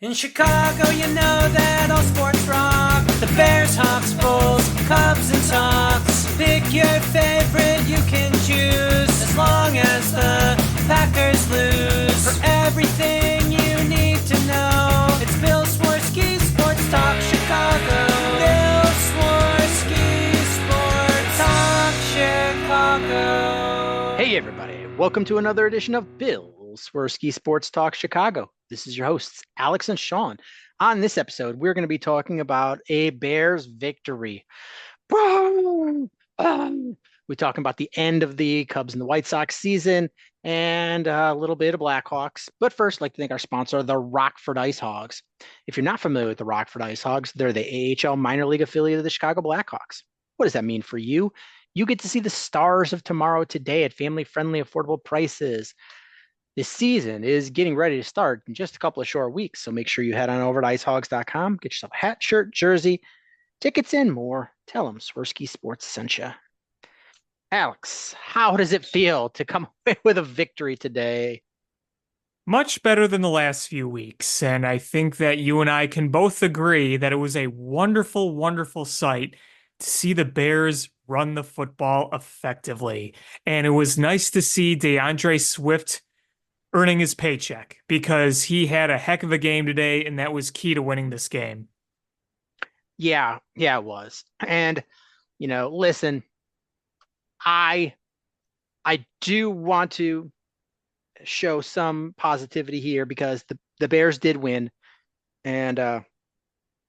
In Chicago, you know that all sports rock. The Bears, Hawks, Bulls, Cubs, and Sox. Pick your favorite, you can choose. As long as the Packers lose. For everything you need to know, it's Bill Swerski Sports Talk Chicago. Bill Swerski Sports Talk Chicago. Hey everybody, welcome to another edition of Bill Swerski Sports Talk Chicago. This is your hosts, Alex and Sean. On this episode, we're going to be talking about a Bears victory. We're talking about the end of the Cubs and the White Sox season and a little bit of Blackhawks. But first, I'd like to thank our sponsor, the Rockford Ice Hogs. If you're not familiar with the Rockford Ice Hogs, they're the AHL minor league affiliate of the Chicago Blackhawks. What does that mean for you? You get to see the stars of tomorrow today at family-friendly, affordable prices. This season is getting ready to start in just a couple of short weeks, so make sure you head on over to icehogs.com, get yourself a hat, shirt, jersey, tickets, and more. Tell them Swerski Sports sent you. Alex, how does it feel to come away with a victory today? Much better than the last few weeks, and I think that you and I can both agree that it was a wonderful, wonderful sight to see the Bears run the football effectively. And it was nice to see DeAndre Swift earning his paycheck because he had a heck of a game today, and that was key to winning this game. Yeah, it was. And, listen, I do want to show some positivity here because the Bears did win, and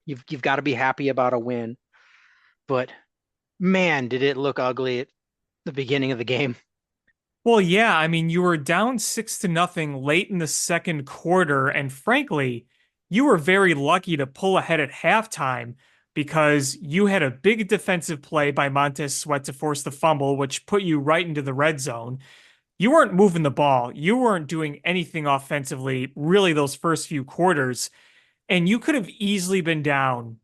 you've got to be happy about a win. But man, did it look ugly at the beginning of the game. Well, yeah, I mean, you were down 6-0 late in the second quarter, and frankly, you were very lucky to pull ahead at halftime because you had a big defensive play by Montez Sweat to force the fumble, which put you right into the red zone. You weren't moving the ball. You weren't doing anything offensively, really, those first few quarters, and you could have easily been down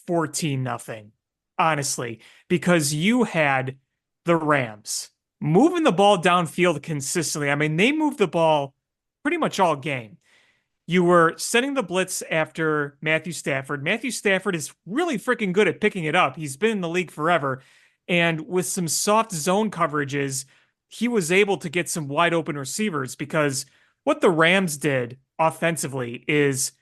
14-0, honestly, because you had the Rams moving the ball downfield consistently. I mean, they moved the ball pretty much all game. You were setting the blitz after Matthew Stafford. Matthew Stafford is really freaking good at picking it up. He's been in the league forever. And with some soft zone coverages, he was able to get some wide open receivers because what the Rams did offensively is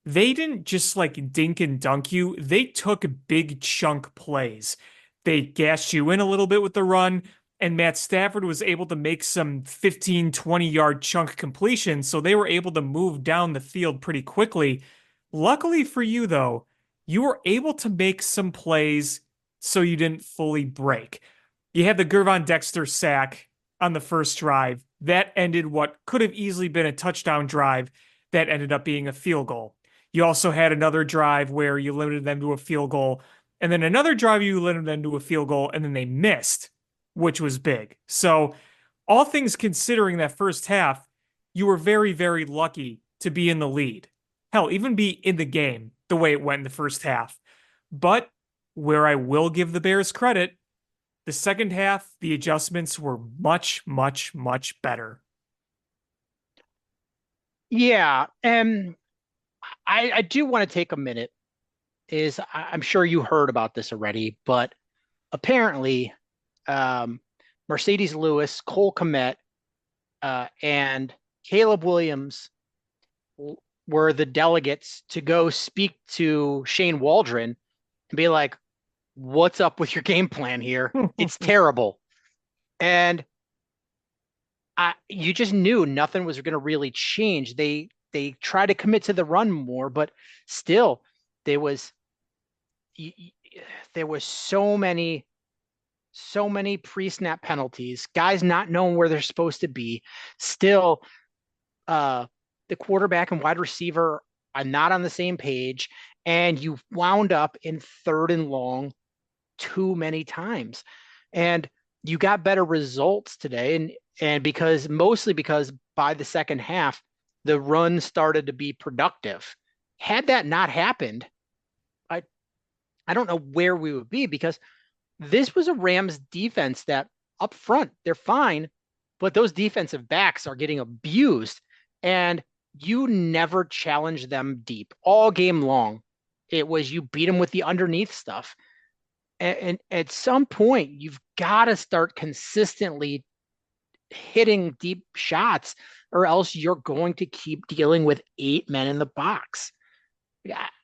they didn't just like dink and dunk you. They took big chunk plays. They gassed you in a little bit with the run, and Matt Stafford was able to make some 15, 20-yard chunk completions, so they were able to move down the field pretty quickly. Luckily for you, though, you were able to make some plays so you didn't fully break. You had the Gervon Dexter sack on the first drive. That ended what could have easily been a touchdown drive that ended up being a field goal. You also had another drive where you limited them to a field goal, and then another drive you limited them to a field goal, and then they missed, which was big. So all things considering that first half, you were very, very lucky to be in the lead. Hell, even be in the game the way it went in the first half. But where I will give the Bears credit, the second half, the adjustments were much, much, much better. Yeah, and I do want to take a minute. I'm sure you heard about this already, but apparently Mercedes Lewis, Cole Kmet, and Caleb Williams were the delegates to go speak to Shane Waldron and be like, what's up with your game plan here? It's terrible. And you just knew nothing was going to really change. They tried to commit to the run more, but still there was so many pre-snap penalties, guys not knowing where they're supposed to be. Still, the quarterback and wide receiver are not on the same page, and you wound up in third and long too many times. And you got better results today, and mostly because by the second half, the run started to be productive. Had that not happened, I don't know where we would be, because this was a Rams defense that up front, they're fine, but those defensive backs are getting abused. And you never challenge them deep all game long. It was you beat them with the underneath stuff. And at some point, you've got to start consistently hitting deep shots, or else you're going to keep dealing with 8 men in the box.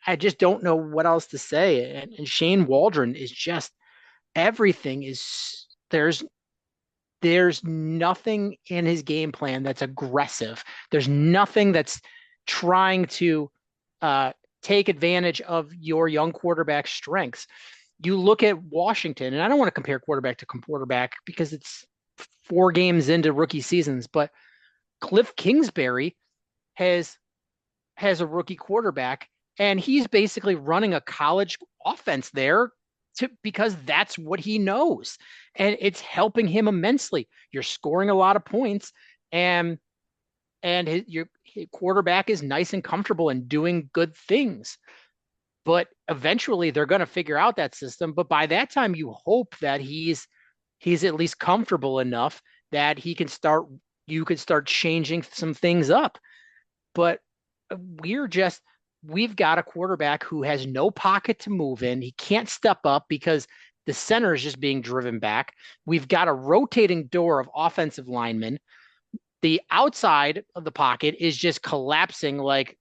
I just don't know what else to say. And Shane Waldron is just everything is there's nothing in his game plan that's aggressive. There's nothing that's trying to take advantage of your young quarterback's strengths. You look at Washington, and I don't want to compare quarterback to quarterback because it's 4 games into rookie seasons, but Cliff Kingsbury has a rookie quarterback, and he's basically running a college offense there because that's what he knows, and it's helping him immensely. You're scoring a lot of points, and your quarterback is nice and comfortable and doing good things. But eventually, they're going to figure out that system. But by that time, you hope that he's at least comfortable enough that he can start. You could start changing some things up. But we've got a quarterback who has no pocket to move in. He can't step up because the center is just being driven back. We've got a rotating door of offensive linemen. The outside of the pocket is just collapsing like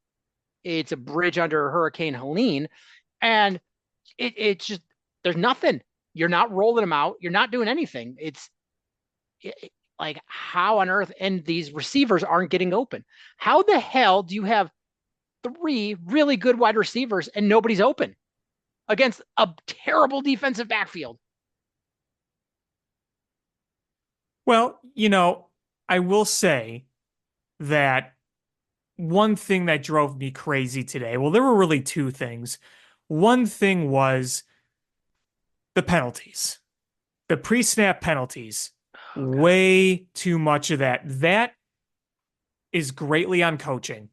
it's a bridge under Hurricane Helene. And it's just, there's nothing. You're not rolling them out. You're not doing anything. It's like, how on earth? And these receivers aren't getting open. How the hell do you have 3 really good wide receivers and nobody's open against a terrible defensive backfield? Well, I will say that one thing that drove me crazy today, well, there were really 2 things. One thing was the penalties, the pre-snap penalties. Way too much of that. That is greatly on coaching.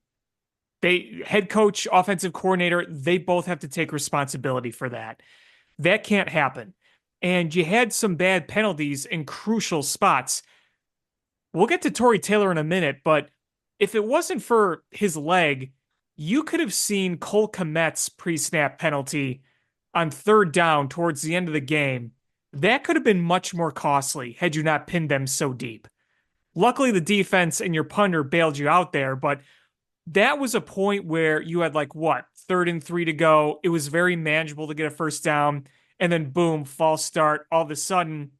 Head coach, offensive coordinator, they both have to take responsibility for that. That can't happen. And you had some bad penalties in crucial spots. We'll get to Torrey Taylor in a minute, but if it wasn't for his leg, you could have seen Cole Kmet's pre-snap penalty on 3rd down towards the end of the game. That could have been much more costly had you not pinned them so deep. Luckily, the defense and your punter bailed you out there, but that was a point where you had 3rd and 3 to go. It was very manageable to get a first down, and then boom, false start. All of a sudden,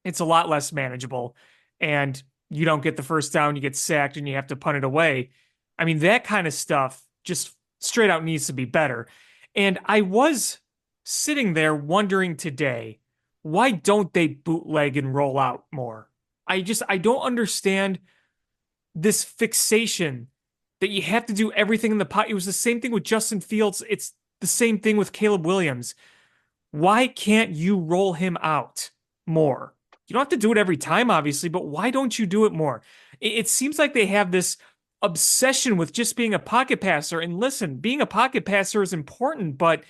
it's a lot less manageable, and you don't get the first down, you get sacked, and you have to punt it away. I mean, that kind of stuff just straight out needs to be better. And I was sitting there wondering today, why don't they bootleg and roll out more? I don't understand this fixation that you have to do everything in the pot. It was the same thing with Justin Fields. It's the same thing with Caleb Williams. Why can't you roll him out more? You don't have to do it every time, obviously, but why don't you do it more? It seems like they have this obsession with just being a pocket passer. And listen, being a pocket passer is important, but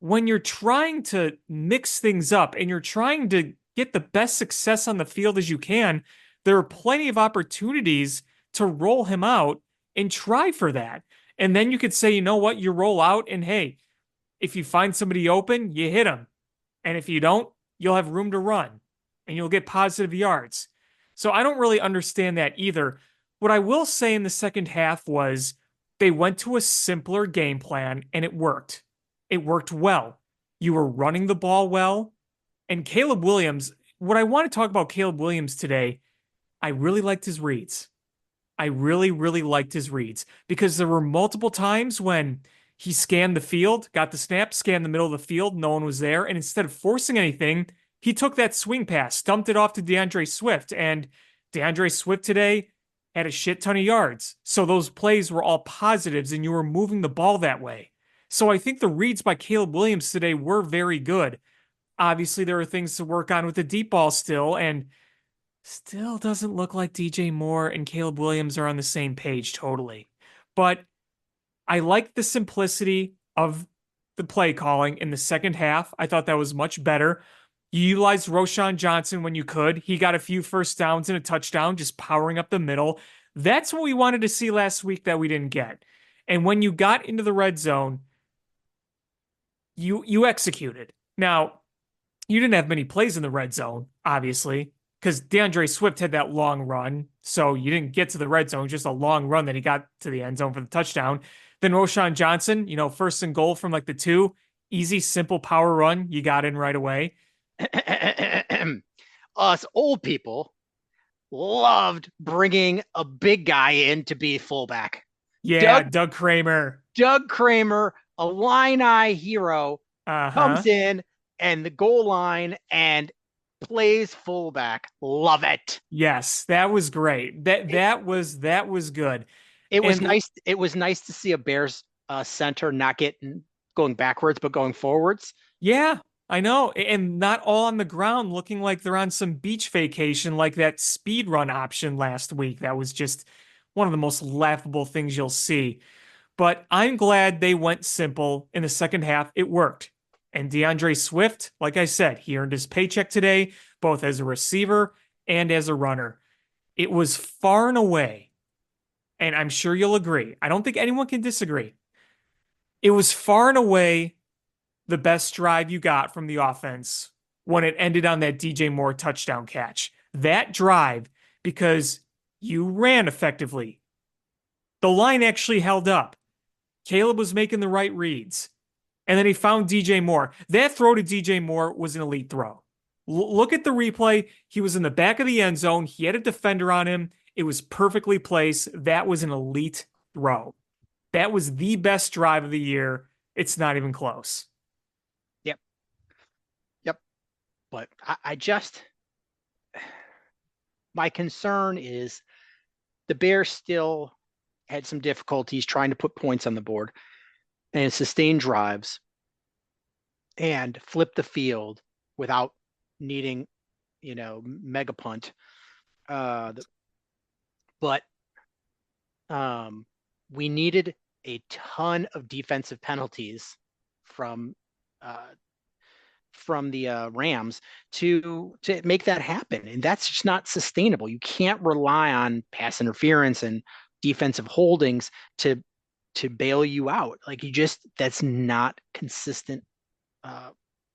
when you're trying to mix things up and you're trying to get the best success on the field as you can, there are plenty of opportunities to roll him out and try for that. And then you could say, you know what, you roll out and hey, if you find somebody open, you hit them. And if you don't, you'll have room to run and you'll get positive yards. So I don't really understand that either. What I will say in the second half was they went to a simpler game plan and it worked. It worked well. You were running the ball well. And Caleb Williams, what I want to talk about Caleb Williams today, I really liked his reads. I really, really liked his reads because there were multiple times when he scanned the field, got the snap, scanned the middle of the field, no one was there. And instead of forcing anything, he took that swing pass, stumped it off to DeAndre Swift. And DeAndre Swift today had a shit ton of yards. So those plays were all positives and you were moving the ball that way. So I think the reads by Caleb Williams today were very good. Obviously, there are things to work on with the deep ball still, and still doesn't look like DJ Moore and Caleb Williams are on the same page totally. But I like the simplicity of the play calling in the second half. I thought that was much better. You utilized Roschon Johnson when you could. He got a few first downs and a touchdown, just powering up the middle. That's what we wanted to see last week that we didn't get. And when you got into the red zone, you executed. Now, you didn't have many plays in the red zone, obviously, because DeAndre Swift had that long run. So you didn't get to the red zone, just a long run that he got to the end zone for the touchdown. Then Roshan Johnson, first and goal from like the 2, easy, simple power run. You got in right away. Us old people loved bringing a big guy in to be fullback. Yeah, Doug Kramer. Doug Kramer, a line-eye hero, comes in and the goal line and plays fullback. Love it. Yes, that was great. That was good. It was nice. It was nice to see a Bears center not going backwards, but going forwards. Yeah, I know. And not all on the ground looking like they're on some beach vacation like that speed run option last week. That was just one of the most laughable things you'll see. But I'm glad they went simple in the second half. It worked. And DeAndre Swift, like I said, he earned his paycheck today, both as a receiver and as a runner. It was far and away, and I'm sure you'll agree. I don't think anyone can disagree. It was far and away the best drive you got from the offense when it ended on that DJ Moore touchdown catch. That drive, because you ran effectively. The line actually held up. Caleb was making the right reads. And then he found DJ Moore. That throw to DJ Moore was an elite throw. Look at the replay. He was in the back of the end zone. He had a defender on him. It was perfectly placed. That was an elite throw. That was the best drive of the year. It's not even close. Yep. But I just, my concern is the Bears still had some difficulties trying to put points on the board and sustain drives and flip the field without needing, mega punt. But we needed a ton of defensive penalties from the Rams to make that happen, and that's just not sustainable. You can't rely on pass interference and defensive holdings to bail you out. Like that's not consistent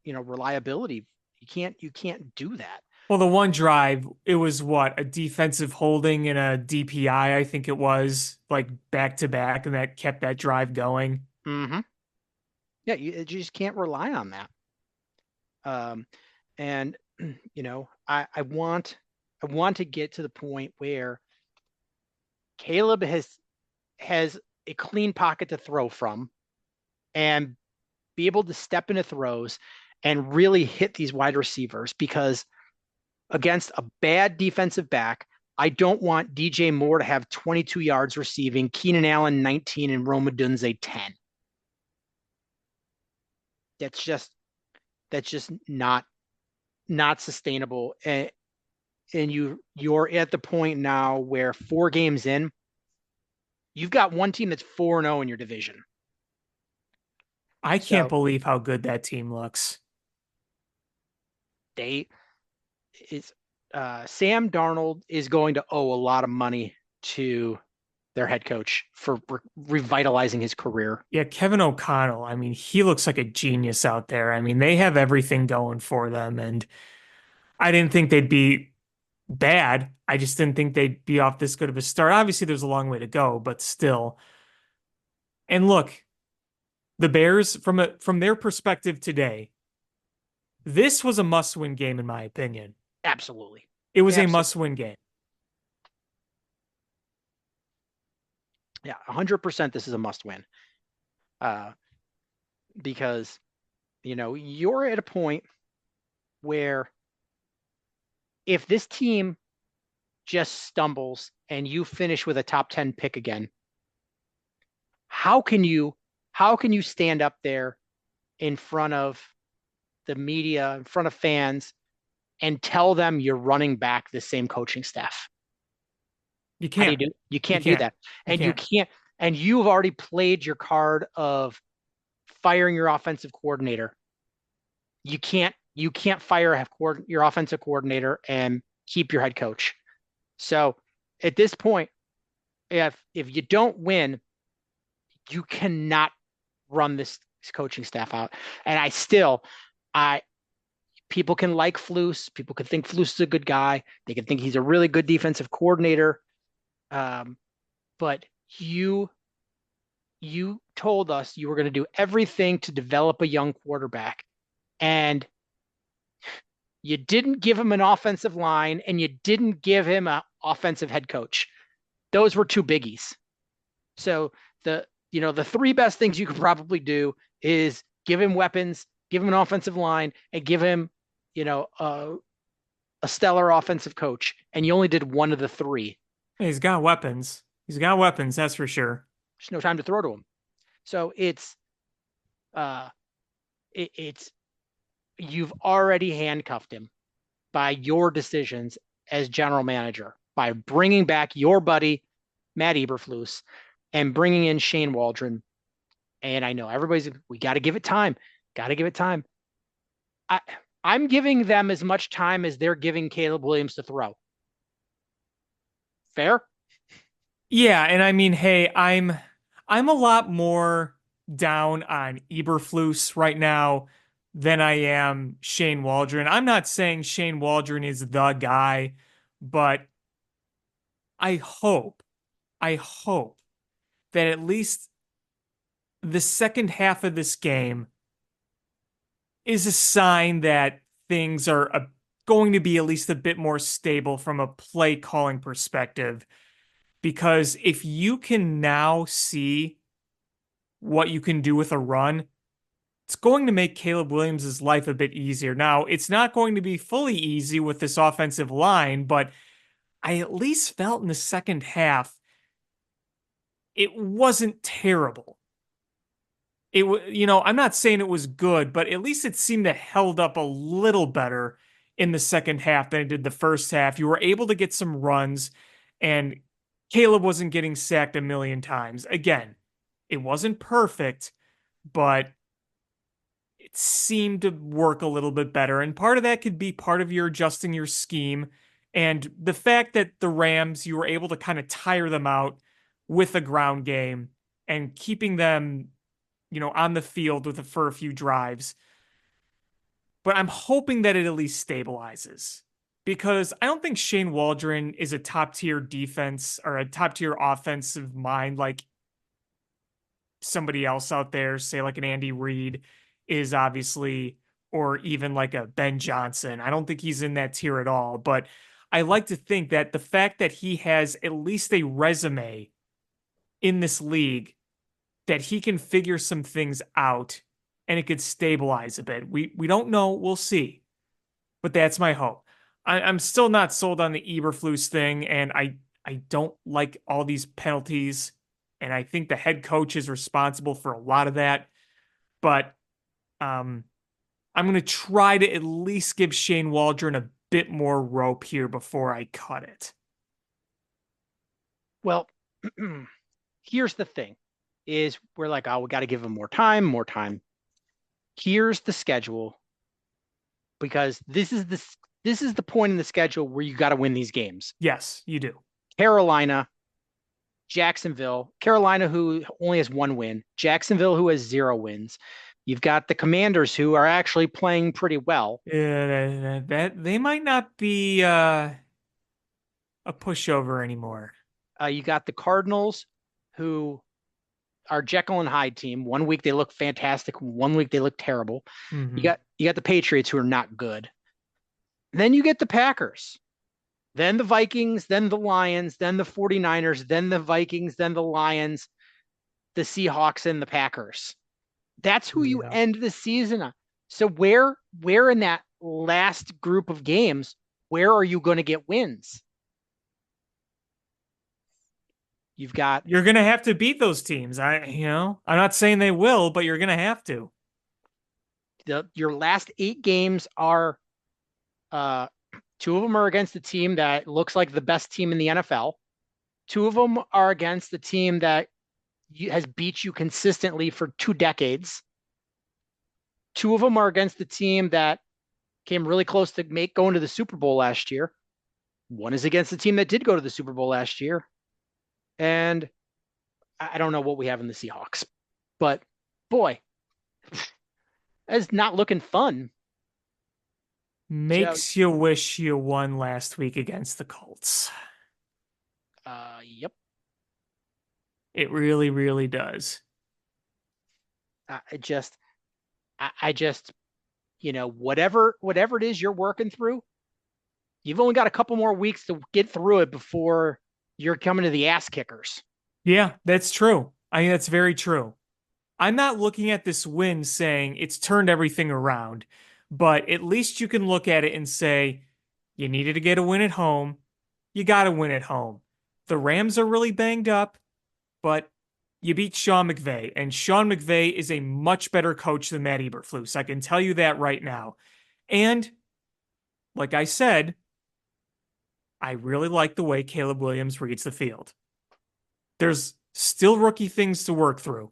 reliability. You can't do that. Well, the one drive, it was what, a defensive holding and a DPI, I think it was, like back to back, and that kept that drive going. Mm-hmm. Yeah, you just can't rely on that. And I want to get to the point where Caleb has a clean pocket to throw from and be able to step into throws and really hit these wide receivers, because against a bad defensive back, I don't want DJ Moore to have 22 yards receiving, Keenan Allen 19, and Rome Odunze 10. That's just not sustainable. And you're at the point now where 4 games in, you've got one team that's 4-0 in your division. I can't believe how good that team looks. Sam Darnold is going to owe a lot of money to their head coach for revitalizing his career. Yeah, Kevin O'Connell, I mean, he looks like a genius out there. I mean, they have everything going for them, and I didn't think they'd be bad. I just didn't think they'd be off this good of a start. Obviously, there's a long way to go, but still. And look, the Bears, from their perspective today, this was a must-win game, in my opinion. Absolutely. It was a must-win game. Yeah, 100% this is a must-win. Because, you're at a point where if this team just stumbles and you finish with a top 10 pick again, how can you stand up there in front of the media, in front of fans, and tell them you're running back the same coaching staff? You can't. You can't do that. And you can't. And you've already played your card of firing your offensive coordinator. You can't fire your offensive coordinator and keep your head coach. So at this point, if you don't win, you cannot run this coaching staff out. And I people can like Flus. People can think Flus is a good guy. They can think he's a really good defensive coordinator. But you told us you were going to do everything to develop a young quarterback, and you didn't give him an offensive line, and you didn't give him an offensive head coach. Those were two biggies. So the three best things you could probably do is give him weapons, give him an offensive line, and give him, a stellar offensive coach. And you only did one of the three. He's got weapons. He's got weapons, that's for sure. There's no time to throw to him. So it's you've already handcuffed him by your decisions as general manager by bringing back your buddy Matt Eberflus and bringing in Shane Waldron. And I know we got to give it time. Got to give it time. I'm giving them as much time as they're giving Caleb Williams to throw. Fair? Yeah, and I mean, hey, I'm a lot more down on Eberflus right now than I am Shane Waldron. I'm not saying Shane Waldron is the guy, but I hope that at least the second half of this game is a sign that things are going to be at least a bit more stable from a play calling perspective. Because if you can now see what you can do with a run, it's going to make Caleb Williams' life a bit easier. Now, it's not going to be fully easy with this offensive line, but I at least felt in the second half it wasn't terrible. I'm not saying it was good, but at least it seemed to held up a little better in the second half than it did the first half. You were able to get some runs, and Caleb wasn't getting sacked a million times. Again, it wasn't perfect, but it seemed to work a little bit better. And part of that could be part of your adjusting your scheme. And the fact that the Rams, you were able to kind of tire them out with a ground game and keeping them, on the field for a few drives. But I'm hoping that it at least stabilizes, because I don't think Shane Waldron is a top tier defense or a top tier offensive mind like somebody else out there, say like an Andy Reid is obviously, or even like a Ben Johnson. I don't think he's in that tier at all, but I like to think that the fact that he has at least a resume in this league, that he can figure some things out and it could stabilize a bit. We don't know. We'll see. But that's my hope. I'm still not sold on the Eberflus thing, and I don't like all these penalties, and I think the head coach is responsible for a lot of that. But I'm going to try to at least give Shane Waldron a bit more rope here before I cut it. Well, here's the thing, is we're like, we got to give him more time. Here's the schedule, because this is the point in the schedule where you got to win these games. Yes, you do. Carolina, Jacksonville, Carolina, who only has one win, Jacksonville, who has 0 wins. You've got the Commanders, who are actually playing pretty well. That they might not be a pushover anymore. You got the Cardinals, who are Jekyll and Hyde team. One week they look fantastic, one week they look terrible. Mm-hmm. You got the Patriots, who are not good. Then you get the Packers, then the Vikings, then the Lions, then the 49ers, then the Vikings, then the Lions, the Seahawks, and the Packers. That's who you end the season on. So where in that last group of games, where are you going to get wins? You're going to have to beat those teams. I'm not saying they will, but you're going to have to. Your last 8 games are 2 of them are against the team that looks like the best team in the NFL. 2 of them are against the team that has beat you consistently for 2 decades. 2 of them are against the team that came really close to going to the Super Bowl last year. 1 is against the team that did go to the Super Bowl last year. And I don't know what we have in the Seahawks, but boy, that's not looking fun. Joe, Makes you wish you won last week against the Colts. yep. It really, really does. I just, I just, whatever it is you're working through, you've only got a couple more weeks to get through it before you're coming to the ass kickers. Yeah, that's true. I mean, that's very true. I'm not looking at this win saying it's turned everything around, but at least you can look at it and say, you needed to get a win at home. You got to win at home. The Rams are really banged up, but you beat Sean McVay, and Sean McVay is a much better coach than Matt Eberflus. I can tell you that right now. And like I said, I really like the way Caleb Williams reads the field. There's still rookie things to work through.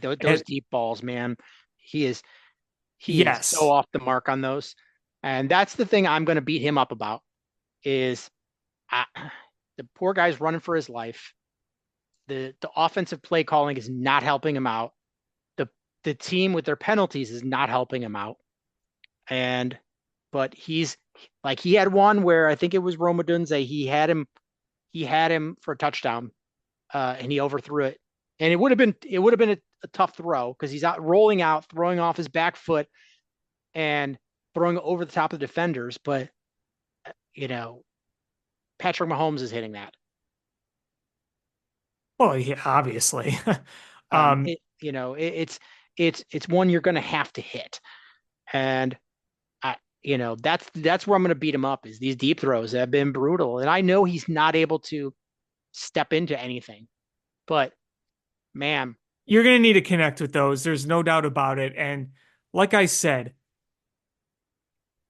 Those And deep balls, man, he is he is so yes, off the mark on those, and that's the thing I'm going to beat him up about. Is I, the poor guy's running for his life. The offensive play calling is not helping him out. The the team with their penalties is not helping him out. And but he's like he had one where I think it was Roma Dunze. He had him for a touchdown, and he overthrew it. And it would have been a tough throw because he's out rolling out, throwing off his back foot and throwing over the top of the defenders. But you know, Patrick Mahomes is hitting that. well, yeah, obviously. Um, um, it, you know, it, it's one you're going to have to hit, and that's where I'm going to beat him up is these deep throws that have been brutal, and I know he's not able to step into anything, but man, you're going to need to connect with those. There's no doubt about it. And like I said,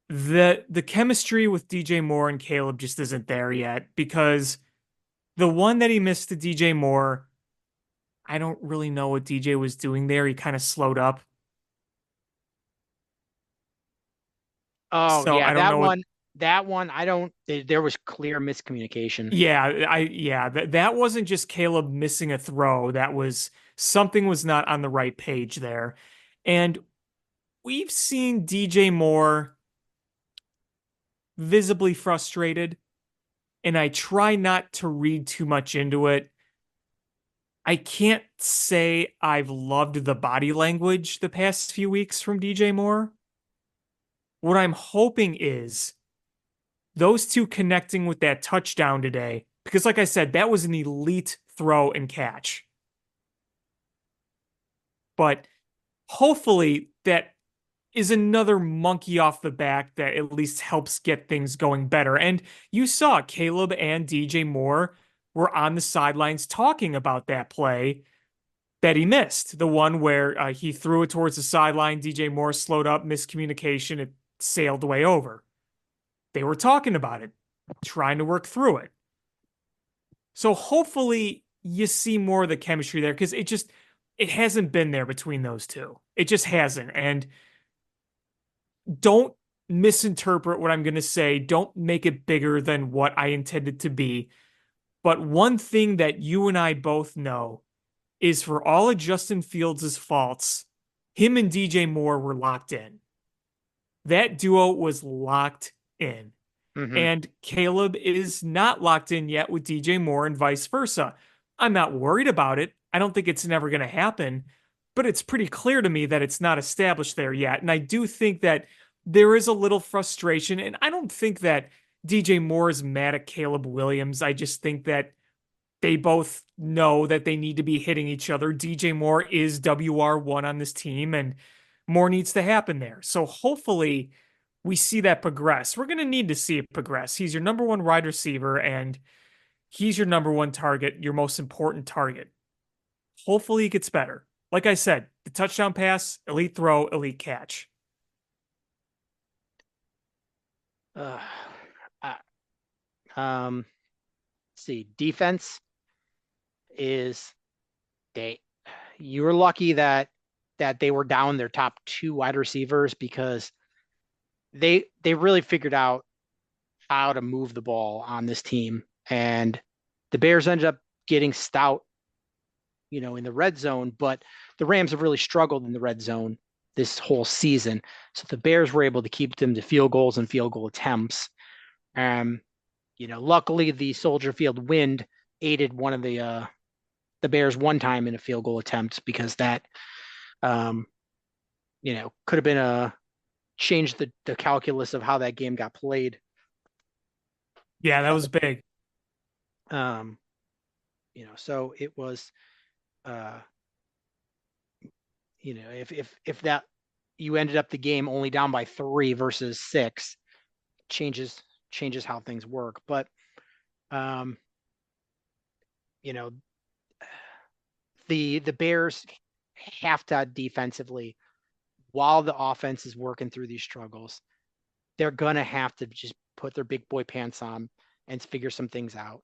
the chemistry with DJ Moore and Caleb just isn't there yet because the one that he missed to DJ Moore, I don't really know what DJ was doing there. He kind of slowed up. oh So yeah, I don't that know what. one, that one, I don't. There was clear miscommunication. Yeah, that wasn't just Caleb missing a throw. That was something was not on the right page there. And we've seen DJ Moore visibly frustrated, and I try not to read too much into it. I can't say I've loved the body language the past few weeks from DJ Moore. What I'm hoping is those two connecting with that touchdown today, because like I said, that was an elite throw and catch. But hopefully that is another monkey off the back that at least helps get things going better. And you saw Caleb and DJ Moore were on the sidelines talking about that play that he missed. The one where he threw it towards the sideline, DJ Moore slowed up, miscommunication, it sailed way over. They were talking about it, trying to work through it. So hopefully you see more of the chemistry there because it hasn't been there between those two. It just hasn't. And don't misinterpret what I'm going to say. Don't make it bigger than what I intended to be. But one thing that you and I both know is for all of Justin Fields' faults, him and DJ Moore were locked in. That duo was locked in. Hmm. And Caleb is not locked in yet with DJ Moore and vice versa. I'm not worried about it. I don't think it's never going to happen, but it's pretty clear to me that it's not established there yet. And I do think that there is a little frustration. And I don't think that DJ Moore is mad at Caleb Williams. I just think that they both know that they need to be hitting each other. DJ Moore is WR1 on this team, and more needs to happen there. So hopefully we see that progress. We're going to need to see it progress. He's your number one wide receiver, and he's your number one target, your most important target. Hopefully it gets better. Like I said, the touchdown pass, elite throw, elite catch. Uh, uh, let's see, defense is they. You were lucky that they were down their top two wide receivers because they really figured out how to move the ball on this team, and the Bears ended up getting stout, in the red zone, but the Rams have really struggled in the red zone this whole season. So the Bears were able to keep them to field goals and field goal attempts. Luckily the Soldier Field wind aided one of the Bears one time in a field goal attempt, because that, could have been changed the calculus of how that game got played. Yeah, that was big. So it was, if that you ended up the game only down by 3 versus 6, changes how things work. But, the Bears have to defensively, while the offense is working through these struggles, they're gonna have to just put their big boy pants on and figure some things out.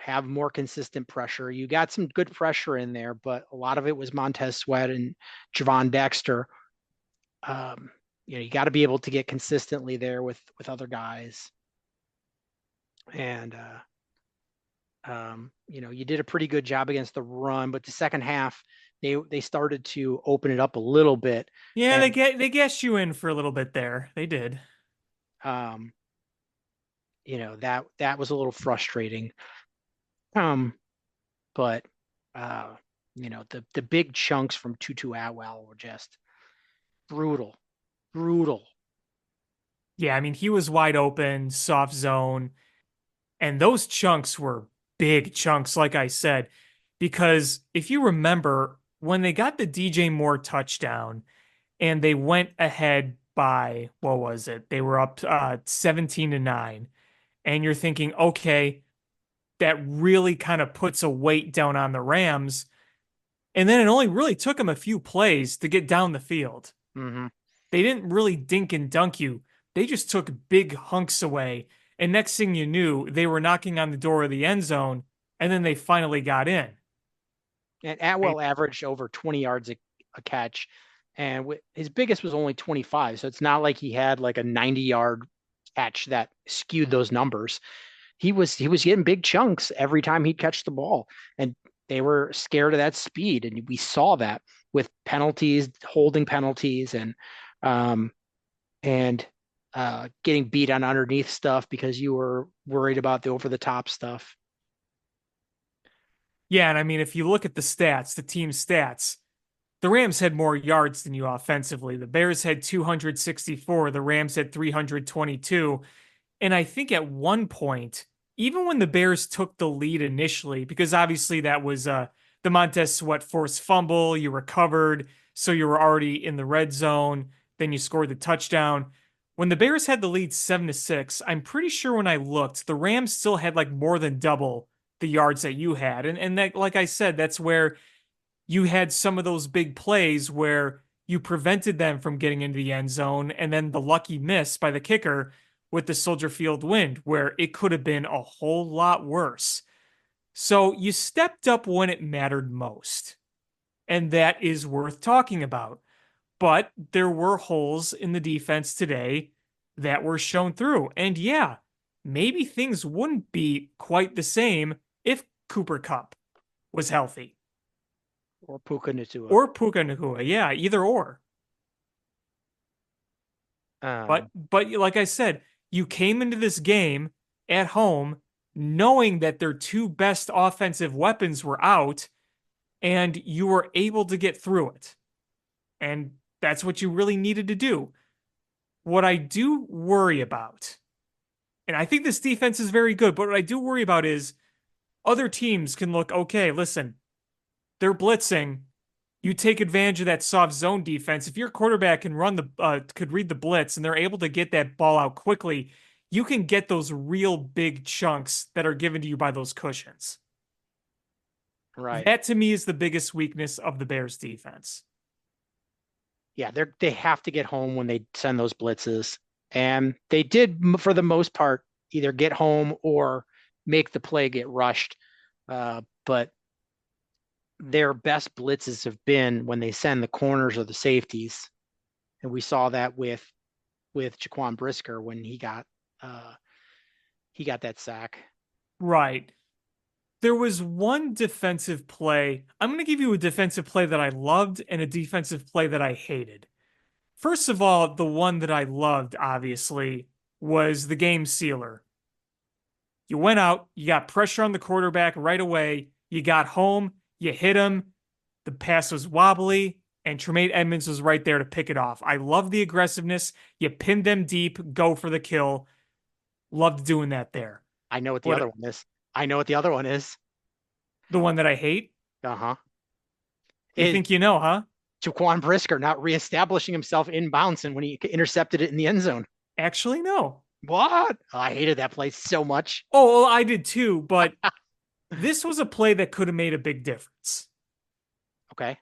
Have more consistent pressure. You got some good pressure in there, but a lot of it was Montez Sweat and Javon Dexter. You got to be able to get consistently there with other guys. And you did a pretty good job against the run, but the second half they started to open it up a little bit. Yeah, they gassed you in for a little bit there. They did. That was a little frustrating. But the big chunks from Tutu Atwell were just brutal. Yeah, I mean, he was wide open, soft zone, and those chunks were big chunks, like I said, because if you remember when they got the DJ Moore touchdown and they went ahead by, what was it? They were up 17-9. And you're thinking, okay, that really kind of puts a weight down on the Rams. And then it only really took them a few plays to get down the field. Mm-hmm. They didn't really dink and dunk you. They just took big hunks away. And next thing you knew, they were knocking on the door of the end zone, and then they finally got in. And Atwell averaged over 20 yards a catch, and his biggest was only 25. So it's not like he had like a 90-yard catch that skewed those numbers. He was getting big chunks every time he'd catch the ball, and they were scared of that speed, and we saw that with penalties, holding penalties, and getting beat on underneath stuff because you were worried about the over-the-top stuff. Yeah, and I mean, if you look at the stats, the team stats, the Rams had more yards than you offensively. The Bears had 264, the Rams had 322. And I think at one point, even when the Bears took the lead initially, because obviously that was the Montez Sweat forced fumble, you recovered, so you were already in the red zone, then you scored the touchdown. When the Bears had the lead 7-6, I'm pretty sure when I looked, the Rams still had like more than double the yards that you had. And that, like I said, that's where you had some of those big plays where you prevented them from getting into the end zone, and then the lucky miss by the kicker with the Soldier Field wind, where it could have been a whole lot worse. So you stepped up when it mattered most, and that is worth talking about. But there were holes in the defense today that were shown through. And yeah, maybe things wouldn't be quite the same if Cooper Kupp was healthy. Or Puka Nacua. Or Puka Nacua. Yeah, either or. But like I said, you came into this game at home knowing that their two best offensive weapons were out, and you were able to get through it. And that's what you really needed to do. What I do worry about, and I think this defense is very good, but what I do worry about is other teams can look, okay, listen, they're blitzing. You take advantage of that soft zone defense. If your quarterback can could read the blitz and they're able to get that ball out quickly, you can get those real big chunks that are given to you by those cushions. Right. That to me is the biggest weakness of the Bears defense. Yeah, they have to get home when they send those blitzes, and they did for the most part either get home or make the play get rushed. But their best blitzes have been when they send the corners or the safeties, and we saw that with Jaquan Brisker when he got that sack. Right. There was one defensive play. I'm going to give you a defensive play that I loved and a defensive play that I hated. First of all, the one that I loved, obviously, was the game sealer. You went out, you got pressure on the quarterback right away, you got home, you hit him, the pass was wobbly, and Tremaine Edmonds was right there to pick it off. I love the aggressiveness. You pinned them deep, go for the kill. Loved doing that there. I know what the What other one is. I know what the other one is. the one that I hate? Uh-huh. You think you know, huh? Jaquan Brisker not reestablishing himself inbounds and when he intercepted it in the end zone. Actually, no. What? Oh, I hated that play so much. Oh, well, I did too, but this was a play that could have made a big difference. Okay.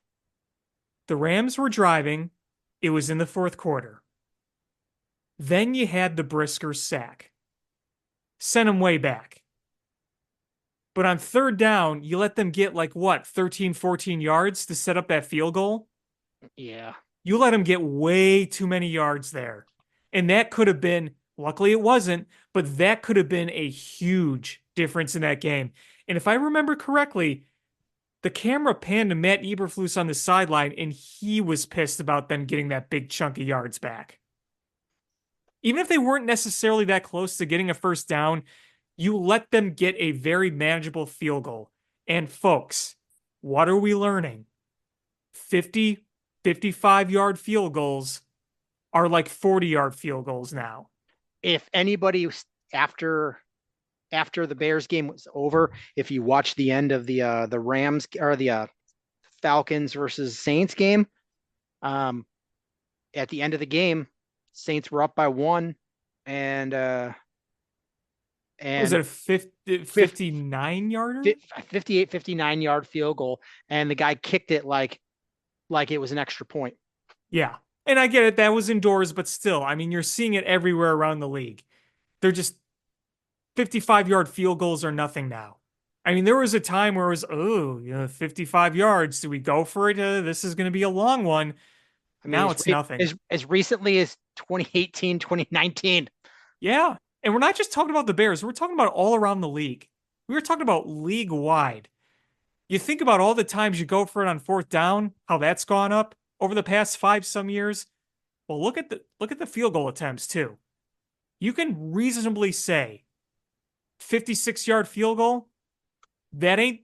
The Rams were driving. It was in the fourth quarter. Then you had the Brisker sack. Sent him way back. But on third down, you let them get like what, 13, 14 yards to set up that field goal? Yeah. You let them get way too many yards there. And that could have been, luckily it wasn't, but that could have been a huge difference in that game. And if I remember correctly, the camera panned to Matt Eberflus on the sideline, and he was pissed about them getting that big chunk of yards back. Even if they weren't necessarily that close to getting a first down, you let them get a very manageable field goal. And folks, what are we learning? 50, 55-yard field goals are like 40-yard field goals now. If anybody after the Bears game was over, if you watch the end of the Rams or the Falcons versus Saints game, at the end of the game, Saints were up by 1, and Was it a 59 yarder? 58, 59-yard field goal, and the guy kicked it like it was an extra point. Yeah. And I get it. That was indoors, but still, I mean, you're seeing it everywhere around the league. They're just 55-yard field goals are nothing now. I mean, there was a time where it was, 55 yards. Do we go for it? This is going to be a long one. I mean, now it's nothing. As recently as 2018, 2019. Yeah. And we're not just talking about the Bears. We're talking about all around the league. We were talking about league wide. You think about all the times you go for it on fourth down, how that's gone up over the past 5 some years. Well, look at the field goal attempts too. You can reasonably say 56-yard field goal, that ain't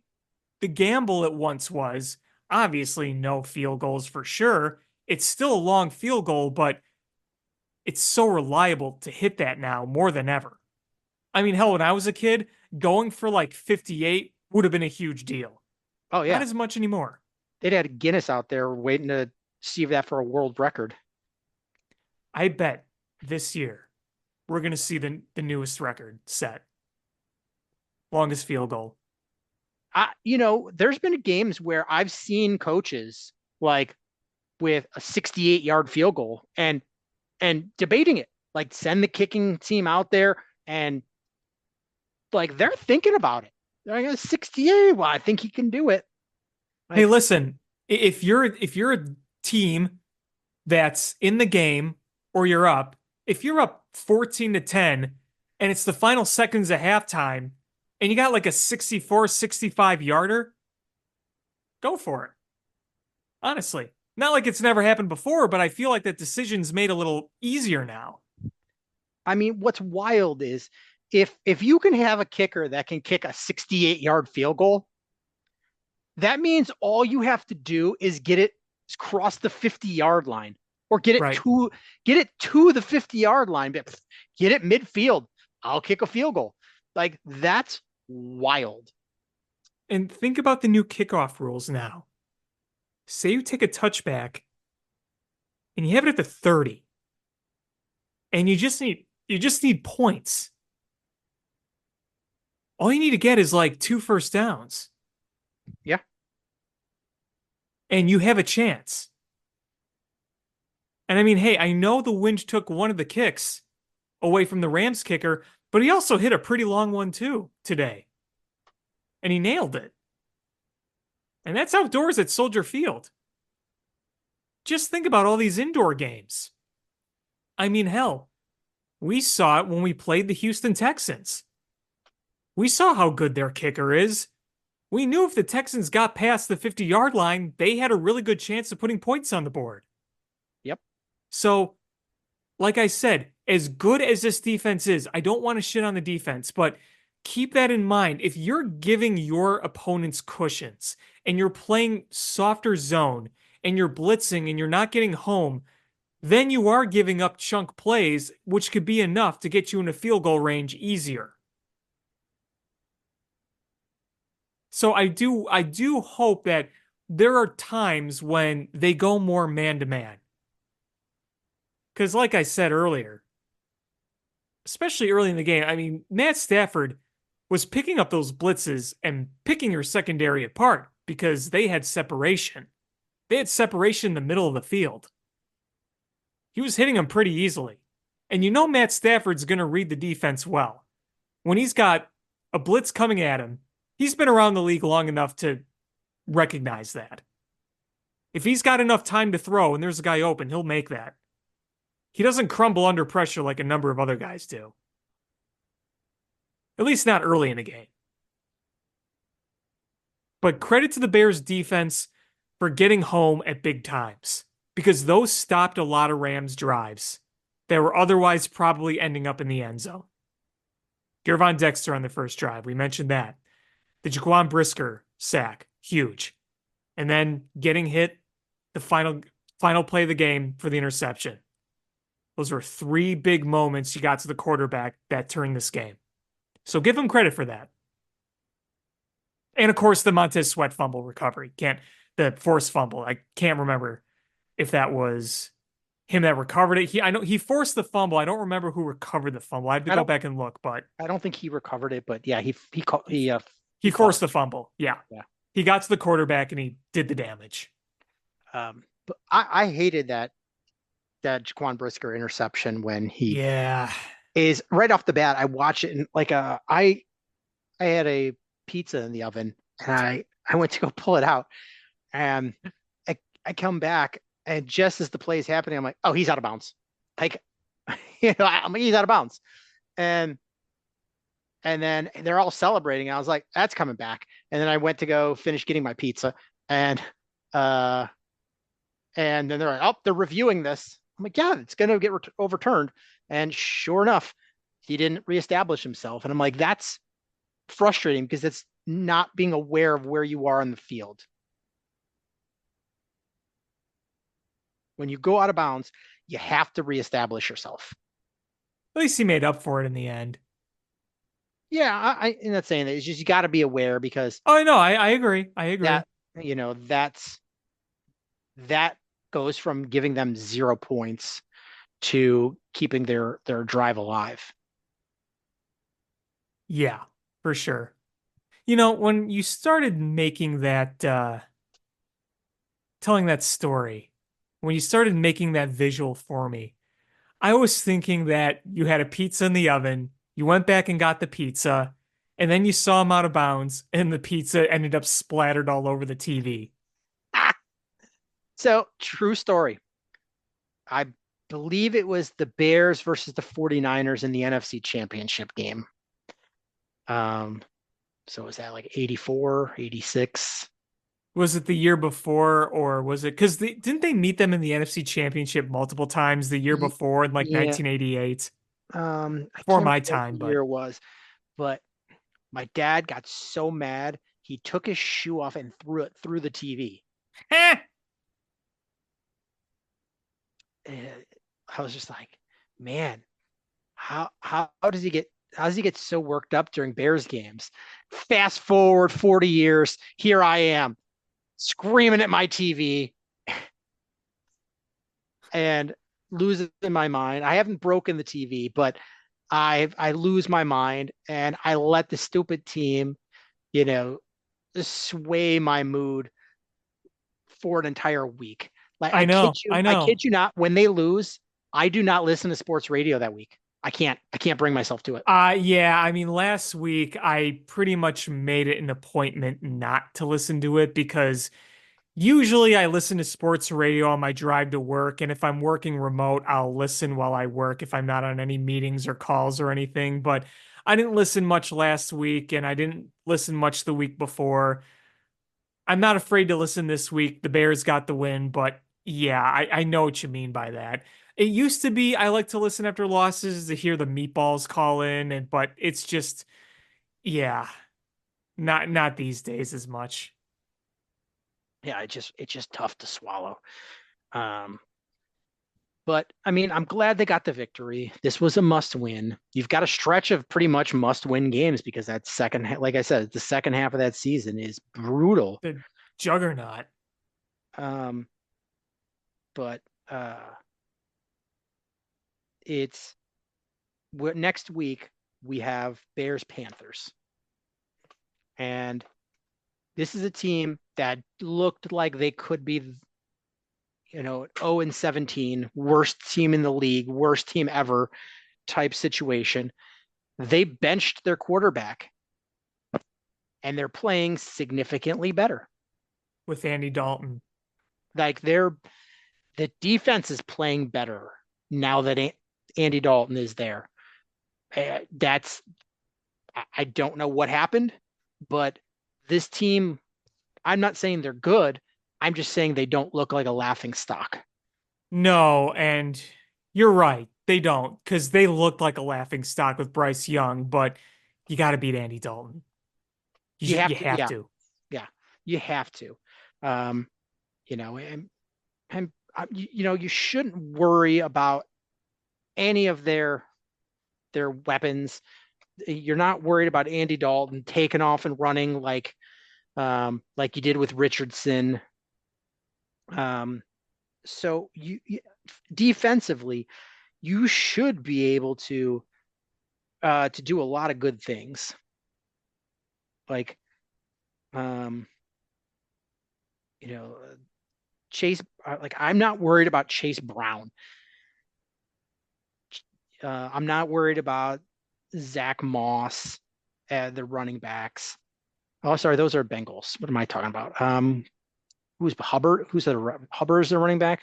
the gamble it once was. Obviously, no field goals for sure. It's still a long field goal, but it's so reliable to hit that now more than ever. I mean, hell, when I was a kid, going for like 58 would have been a huge deal. Oh, yeah. Not as much anymore. They'd had Guinness out there waiting to see that for a world record. I bet this year we're going to see the newest record set. Longest field goal. There's been games where I've seen coaches like with a 68-yard field goal and debating it, like send the kicking team out there and like they're thinking about it. They're like 68. Well, I think he can do it. Hey, listen, if you're a team that's in the game or you're up, if you're up 14-10 and it's the final seconds of halftime and you got like a 64, 65 yarder, go for it. Honestly, not like it's never happened before, but I feel like that decision's made a little easier now. I mean, what's wild is if you can have a kicker that can kick a 68-yard field goal, that means all you have to do is cross the 50-yard line or get it to the 50-yard line, but get it midfield. I'll kick a field goal. Like, that's wild. And think about the new kickoff rules now. Say you take a touchback and you have it at the 30 and you just need points. All you need to get is like 2 first downs. Yeah. And you have a chance. And I mean, hey, I know the wind took one of the kicks away from the Rams kicker, but he also hit a pretty long one too today. And he nailed it. And that's outdoors at Soldier Field. Just think about all these indoor games. I mean, hell, we saw it when we played the Houston Texans. We saw how good their kicker is. We knew if the Texans got past the 50-yard line, they had a really good chance of putting points on the board. Yep. So, like I said, as good as this defense is, I don't want to shit on the defense, but keep that in mind. If you're giving your opponents cushions and you're playing softer zone and you're blitzing and you're not getting home, then you are giving up chunk plays, which could be enough to get you in a field goal range easier. So I do hope that there are times when they go more man to man. Because like I said earlier, especially early in the game, I mean, Matt Stafford was picking up those blitzes and picking your secondary apart because they had separation. They had separation in the middle of the field. He was hitting them pretty easily. And you know Matt Stafford's going to read the defense well. When he's got a blitz coming at him, he's been around the league long enough to recognize that. If he's got enough time to throw and there's a guy open, he'll make that. He doesn't crumble under pressure like a number of other guys do. At least not early in the game. But credit to the Bears defense for getting home at big times, because those stopped a lot of Rams drives that were otherwise probably ending up in the end zone. Gervon Dexter on the first drive, we mentioned that. The Jaquan Brisker sack, huge. And then getting hit the final play of the game for the interception. Those were three big moments you got to the quarterback that turned this game. So give him credit for that. And of course, the Montez Sweat fumble recovery. The forced fumble. I can't remember if that was him that recovered it. I know he forced the fumble. I don't remember who recovered the fumble. I have to go back and look, but I don't think he recovered it. But yeah, he forced the fumble. Yeah. Yeah. He got to the quarterback and he did the damage. But I hated that Jaquan Brisker interception when he is right off the bat. I watch it and like I had a pizza in the oven and I went to go pull it out and I come back and just as the play is happening, I'm like, oh, he's out of bounds. Like, he's out of bounds. And then they're all celebrating. I was like, that's coming back. And then I went to go finish getting my pizza and then they're like, oh, they're reviewing this. I'm like, yeah, it's going to get overturned. And sure enough, he didn't reestablish himself. And I'm like, that's frustrating because it's not being aware of where you are in the field. When you go out of bounds, you have to reestablish yourself. At least he made up for it in the end. Yeah, I'm not saying that. It's just you got to be aware because. Oh, no, I agree. I agree. That goes from giving them 0 points to keeping their drive alive. Yeah, for sure. You know, when you started making that, telling that story, when you started making that visual for me, I was thinking that you had a pizza in the oven, you went back and got the pizza, and then you saw him out of bounds, and the pizza ended up splattered all over the TV. So, true story. I believe it was the Bears versus the 49ers in the NFC Championship game. So was that like 84, 86? Was it the year before, or was it because didn't they meet them in the NFC Championship multiple times the year before in like 1988? For my time, but year was, but my dad got so mad he took his shoe off and threw it through the TV. I was just like, man, how does he get so worked up during Bears games? Fast forward 40 years, here I am screaming at my TV and losing my mind. I haven't broken the TV, but I lose my mind and I let the stupid team, sway my mood for an entire week. Like I kid you not, when they lose, I do not listen to sports radio that week. I can't bring myself to it. Yeah. I mean, last week I pretty much made it an appointment not to listen to it because usually I listen to sports radio on my drive to work. And if I'm working remote, I'll listen while I work if I'm not on any meetings or calls or anything. But I didn't listen much last week and I didn't listen much the week before. I'm not afraid to listen this week. The Bears got the win, but yeah, I know what you mean by that. It used to be I like to listen after losses to hear the meatballs call in, and but it's just yeah, not these days as much. Yeah, it's just tough to swallow. Um, but I mean, I'm glad they got the victory. This was a must win. You've got a stretch of pretty much must win games because that like I said, the second half of that season is brutal. The juggernaut. Um, but it's next week we have Bears Panthers, and this is a team that looked like they could be, 0-17, worst team in the league, worst team ever type situation. They benched their quarterback and they're playing significantly better. With Andy Dalton. Like the defense is playing better now that Andy Dalton is there. I don't know what happened, but this team, I'm not saying they're good. I'm just saying they don't look like a laughing stock. No, and you're right. They don't, because they looked like a laughing stock with Bryce Young, but you got to beat Andy Dalton. You have You to, have yeah, to. yeah, you have to. Um, and you shouldn't worry about any of their weapons. You're not worried about Andy Dalton taking off and running like you did with Richardson. So you defensively, you should be able to do a lot of good things. Like, um, you know, Chase. Like, I'm not worried about Chase Brown. I'm not worried about Zach Moss, the running backs. Oh, sorry, those are Bengals. What am I talking about? Who's Hubbard? Hubbard is the running back?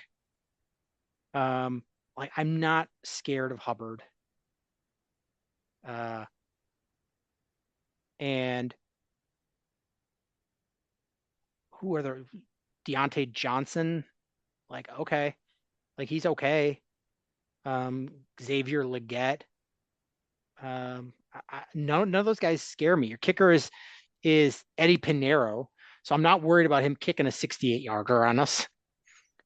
Um, like I'm not scared of Hubbard. Uh, and who are the Deontay Johnson? Like okay, like he's okay. Xavier Legette. None of those guys scare me. Your kicker is Eddie Pinero, so I'm not worried about him kicking a 68 yarder on us.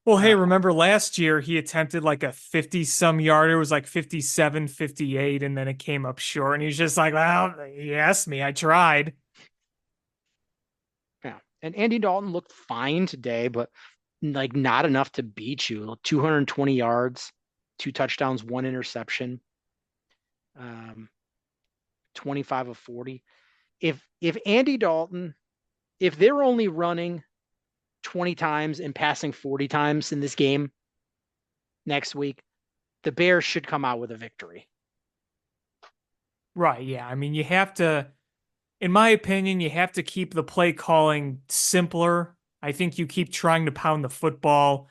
Well, hey, Uh, remember last year he attempted like a 50 some yarder, it was like 57, 58, and then it came up short. And he's just like, well, you asked me, I tried. yeah, and Andy Dalton looked fine today, but like not enough to beat you. 220 yards, 2 touchdowns, 1 interception, 25 of 40. If Andy Dalton, if they're only running 20 times and passing 40 times in this game next week, the Bears should come out with a victory. Right. Yeah. I mean, you have to, in my opinion, you have to keep the play calling simpler. I think you keep trying to pound the football.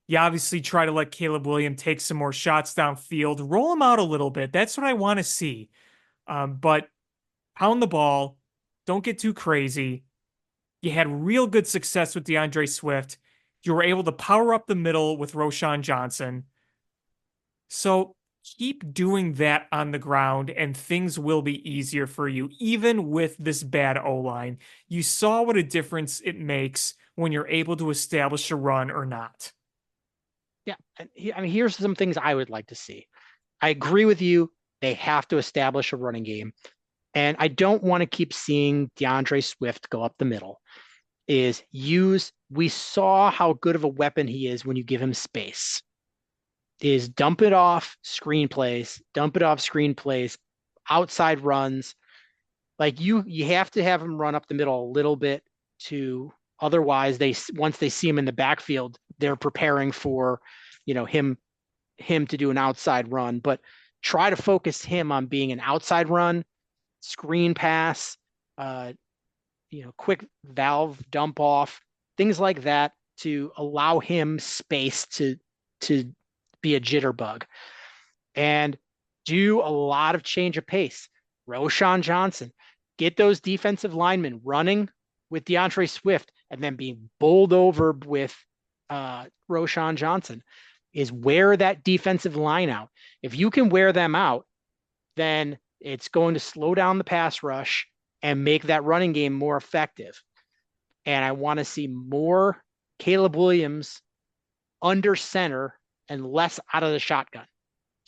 You obviously try to let Caleb Williams take some more shots downfield, roll him out a little bit. That's what I want to see. But pound the ball. Don't get too crazy. You had real good success with DeAndre Swift. You were able to power up the middle with Roshan Johnson. So keep doing that on the ground, and things will be easier for you, even with this bad O line. You saw what a difference it makes when you're able to establish a run or not. Yeah. And I mean, here's some things I would like to see. I agree with you. They have to establish a running game. And I don't want to keep seeing DeAndre Swift go up the middle. We saw how good of a weapon he is when you give him space. Dump it off screenplays, outside runs. Like you have to have him run up the middle a little bit to otherwise once they see him in the backfield, they're preparing for, him to do an outside run, but try to focus him on being an outside run, screen pass, quick valve dump off, things like that to allow him space to be a jitterbug and do a lot of change of pace. Roshan Johnson. Get those defensive linemen running with DeAndre Swift and then being bowled over with Roshan Johnson. Is wear that defensive line out. If you can wear them out, then it's going to slow down the pass rush and make that running game more effective. And I want to see more Caleb Williams under center and less out of the shotgun,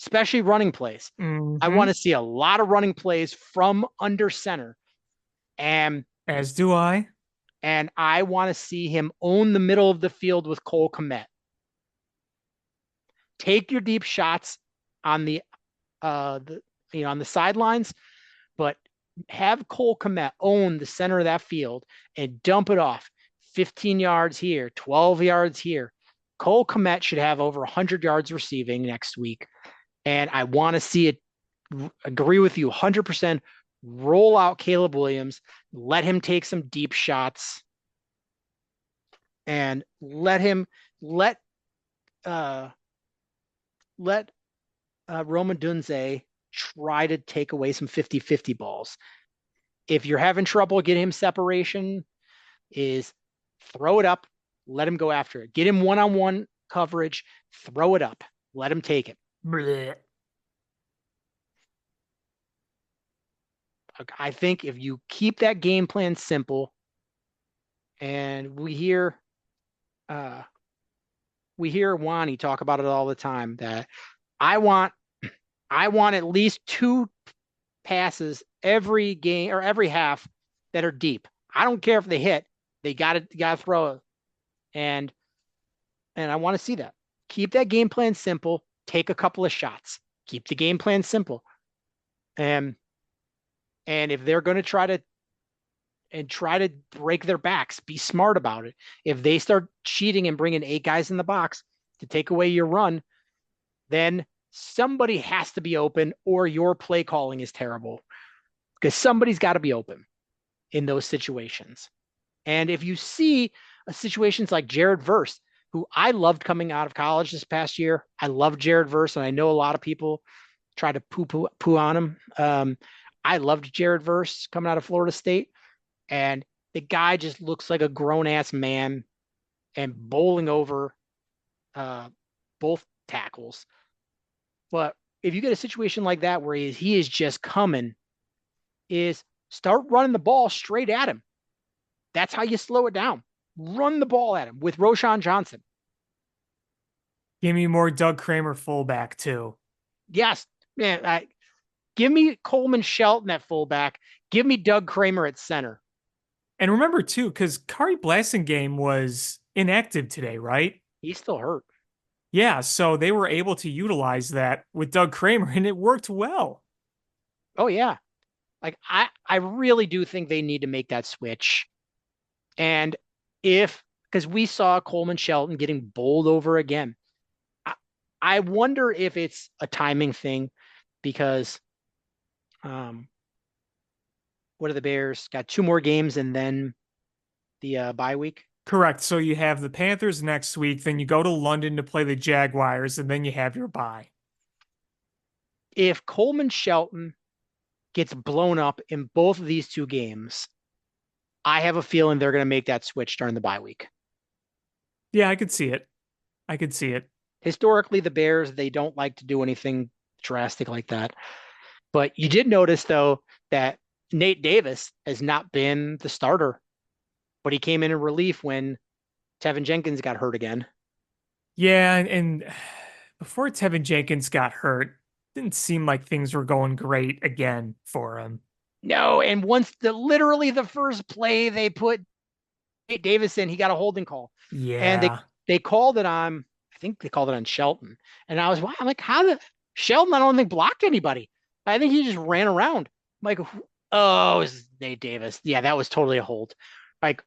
especially running plays. I want to see a lot of running plays from under center. And as do I. And I want to see him own the middle of the field with Cole Kmet. Take your deep shots on the on the sidelines, but have Cole Kmet own the center of that field and dump it off 15 yards here, 12 yards here. Cole Kmet should have over 100 yards receiving next week. And I want to see it, agree with you 100%, roll out Caleb Williams, let him take some deep shots, and let Roma Dunze try to take away some 50-50 balls. If you're having trouble getting him separation, is throw it up, let him go after it. Get him one-on-one coverage, throw it up, let him take it. Blech. I think if you keep that game plan simple, and we hear Wani talk about it all the time, that I want at least 2 passes every game or every half that are deep. I don't care if they hit, they gotta throw it. And I want to see that. Keep that game plan simple, take a couple of shots. Keep the game plan simple. And if they're going to try to break their backs, be smart about it. If they start cheating and bringing 8 guys in the box to take away your run, then somebody has to be open, or your play calling is terrible, because somebody's got to be open in those situations. And if you see situations like Jared Verse, who I loved coming out of college this past year, I love Jared Verse, and I know a lot of people try to poo on him. I loved Jared Verse coming out of Florida State, and the guy just looks like a grown-ass man and bowling over both tackles. But if you get a situation like that where he is just coming, is start running the ball straight at him. That's how you slow it down. Run the ball at him with Roshan Johnson. Give me more Doug Kramer fullback too. Yes, man. Give me Coleman Shelton at fullback. Give me Doug Kramer at center. And remember too, because Kari Blasingame was inactive today, right? He's still hurt. Yeah, so they were able to utilize that with Doug Kramer, and it worked well. Oh yeah, like I really do think they need to make that switch. And because we saw Coleman Shelton getting bowled over again, I wonder if it's a timing thing, because what are the Bears got 2 more games and then the bye week? Correct. So you have the Panthers next week, then you go to London to play the Jaguars, and then you have your bye. If Coleman Shelton gets blown up in both of these 2 games, I have a feeling they're going to make that switch during the bye week. Yeah, I could see it. Historically, the Bears, they don't like to do anything drastic like that. But you did notice, though, that Nate Davis has not been the starter, but he came in relief when Tevin Jenkins got hurt again. Yeah, and before Tevin Jenkins got hurt, didn't seem like things were going great again for him. No, and once literally the first play they put Nate Davis in, he got a holding call. Yeah. And they called it on, I think they called it on Shelton. And I'm like, Shelton, I don't think blocked anybody. I think he just ran around. I'm like, oh, it was Nate Davis. Yeah, that was totally a hold. Like,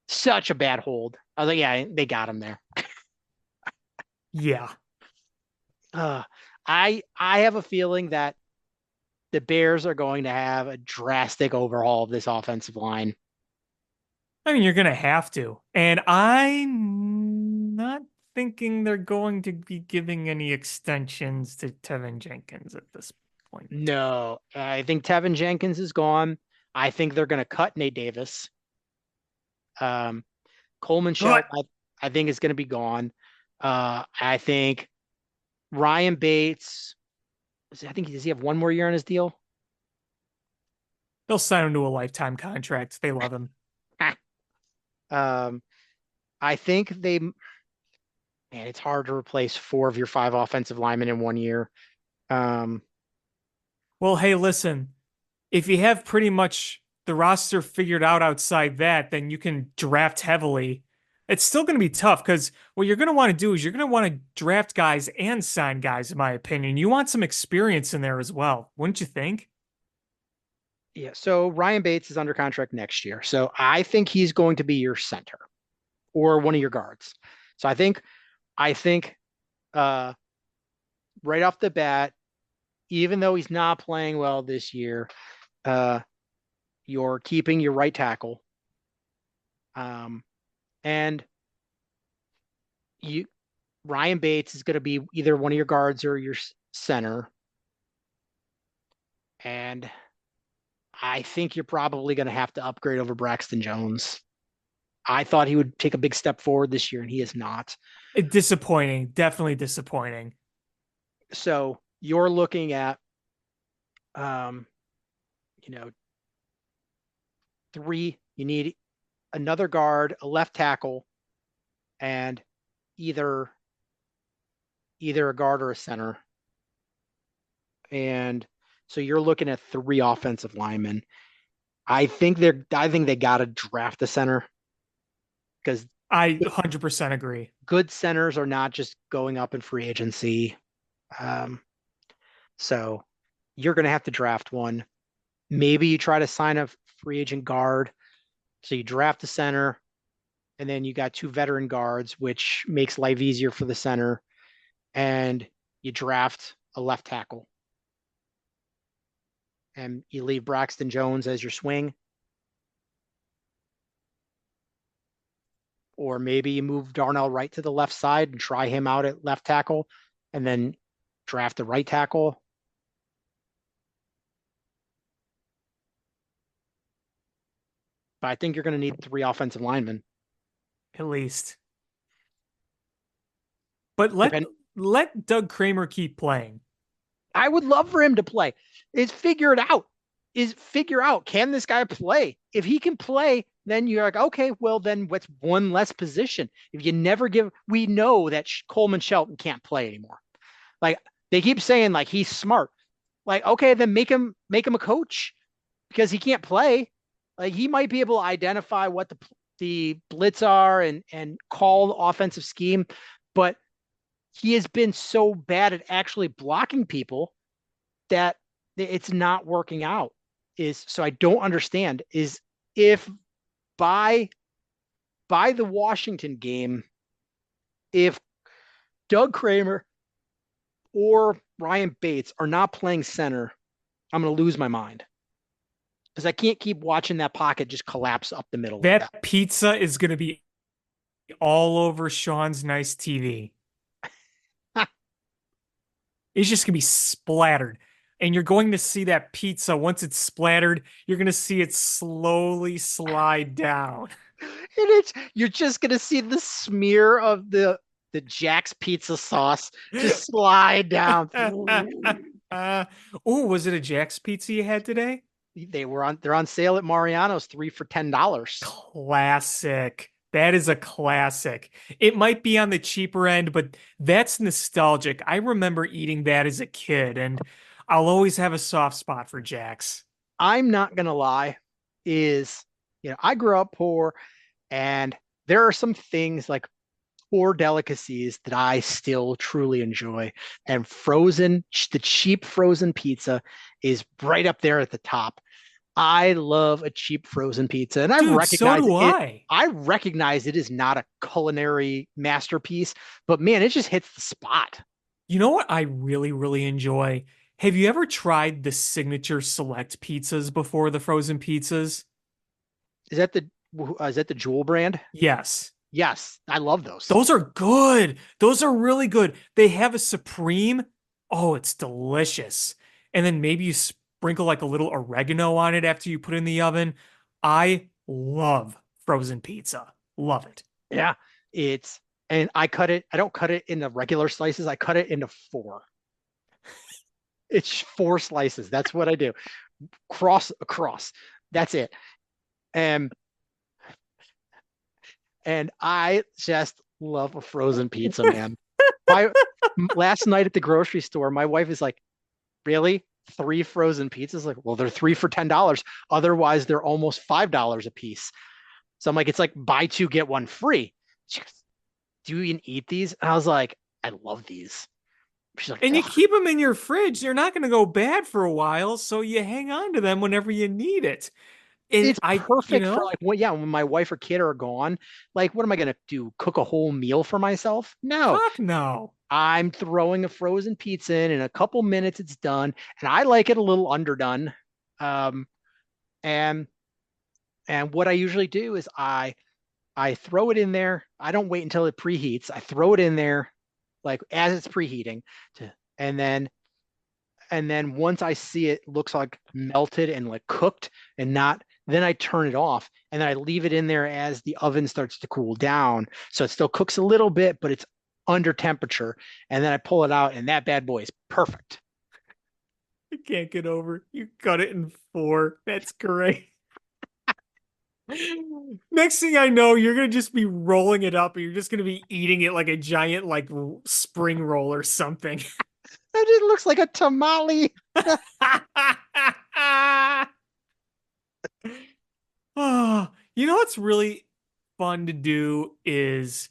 such a bad hold. I was like, yeah, they got him there. Yeah. I have a feeling that the Bears are going to have a drastic overhaul of this offensive line. I mean, you're going to have to. And I'm not thinking they're going to be giving any extensions to Tevin Jenkins at this point. No, I think Tevin Jenkins is gone. I think they're going to cut Nate Davis. Coleman Good. Shelton, I think is going to be gone. I think Ryan Bates. I think does he have one more year on his deal? They'll sign him to a lifetime contract. They love him. I think man, it's hard to replace 4 of your 5 offensive linemen in 1 year. Well, hey, listen, if you have pretty much the roster figured out outside that, then you can draft heavily. It's still going to be tough because what you're going to want to do is you're going to want to draft guys and sign guys, in my opinion. You want some experience in there as well, wouldn't you think? Yeah. So Ryan Bates is under contract next year. So I think he's going to be your center or one of your guards. So I think right off the bat, even though he's not playing well this year, you're keeping your right tackle. And Ryan Bates is going to be either one of your guards or your center. And I think you're probably going to have to upgrade over Braxton Jones. I thought he would take a big step forward this year, and he is not. Disappointing. Definitely disappointing. So you're looking at, you know, 3. You need another guard, a left tackle, and either a guard or a center. And so you're looking at 3 offensive linemen. I think they got to draft a center because I 100% agree. good centers are not just going up in free agency. So you're going to have to draft one. Maybe you try to sign a free agent guard. So you draft the center, and then you got 2 veteran guards, which makes life easier for the center. And you draft a left tackle. And you leave Braxton Jones as your swing. Or maybe you move Darnell Wright to the left side and try him out at left tackle, and then draft the right tackle. But I think you're going to need 3 offensive linemen. At least. But let Doug Kramer keep playing. I would love for him to play. Figure it out. Figure out, can this guy play? If he can play, then you're like, okay, well, then what's one less position? If you never we know that Coleman Shelton can't play anymore. Like, they keep saying, like, he's smart. Like, okay, then make him a coach because he can't play. Like, he might be able to identify what the blitz are and call the offensive scheme, but he has been so bad at actually blocking people that it's not working out. So I don't understand if by the Washington game, if Doug Kramer or Ryan Bates are not playing center, I'm going to lose my mind. Because I can't keep watching that pocket just collapse up the middle. That pizza is going to be all over Sean's nice TV. It's just going to be splattered. And you're going to see that pizza, once it's splattered, you're going to see it slowly slide down. And you're just going to see the smear of the Jack's pizza sauce just slide down. Was it a Jack's pizza you had today? They're on sale at Mariano's, 3 for $10. Classic. That is a classic. It might be on the cheaper end, but that's nostalgic. I remember eating that as a kid, and I'll always have a soft spot for Jack's. I'm not going to lie, I grew up poor, and there are some things like poor delicacies that I still truly enjoy. And the cheap frozen pizza is right up there at the top. I love a cheap frozen pizza, and Dude, I recognize it is not a culinary masterpiece, but man, it just hits the spot. You know what I really, really enjoy? Have you ever tried the signature select pizzas before, the frozen pizzas? Is that the Jewel brand? Yes. Yes, I love those. Those are good. Those are really good. They have a supreme. Oh, it's delicious. and then maybe you sprinkle like a little oregano on it after you put it in the oven. I love frozen pizza. Love it. Yeah, it's and I cut it. I don't cut it into regular slices. I cut it into four. It's four slices. That's what I do. Cross across. That's it. And and I just love a frozen pizza, man. My last night at the grocery store, my wife is like, "Really? Three frozen pizzas?" Like, well, they're three for $10. Otherwise, they're almost $5 a piece. So I'm like, it's like buy two, get one free. She goes, do you even eat these? And I was like, I love these. She's like, And you ugh. keep them in your fridge. They're not going to go bad for a while, so you hang on to them whenever you need it. And It's I, you perfect for know, like, well, yeah, when my wife or kid are gone, like, what am I gonna do? Cook a whole meal for myself? No, fuck no. I'm throwing a frozen pizza in a couple minutes, it's done, and I like it a little underdone. Um, and and what I usually do is I throw it in there. I don't wait until it preheats. I throw it in there, like as it's preheating, to and then once I see it looks like melted and like cooked and not, then I turn it off and then I leave it in there as the oven starts to cool down. So it still cooks a little bit, but it's under temperature. And then I pull it out and that bad boy is perfect. I can't get over. You cut it in four. That's great. Next thing I know, you're gonna just be rolling it up, and you're just gonna be eating it like a giant like spring roll or something. It just looks like a tamale. Oh, you know what's really fun to do is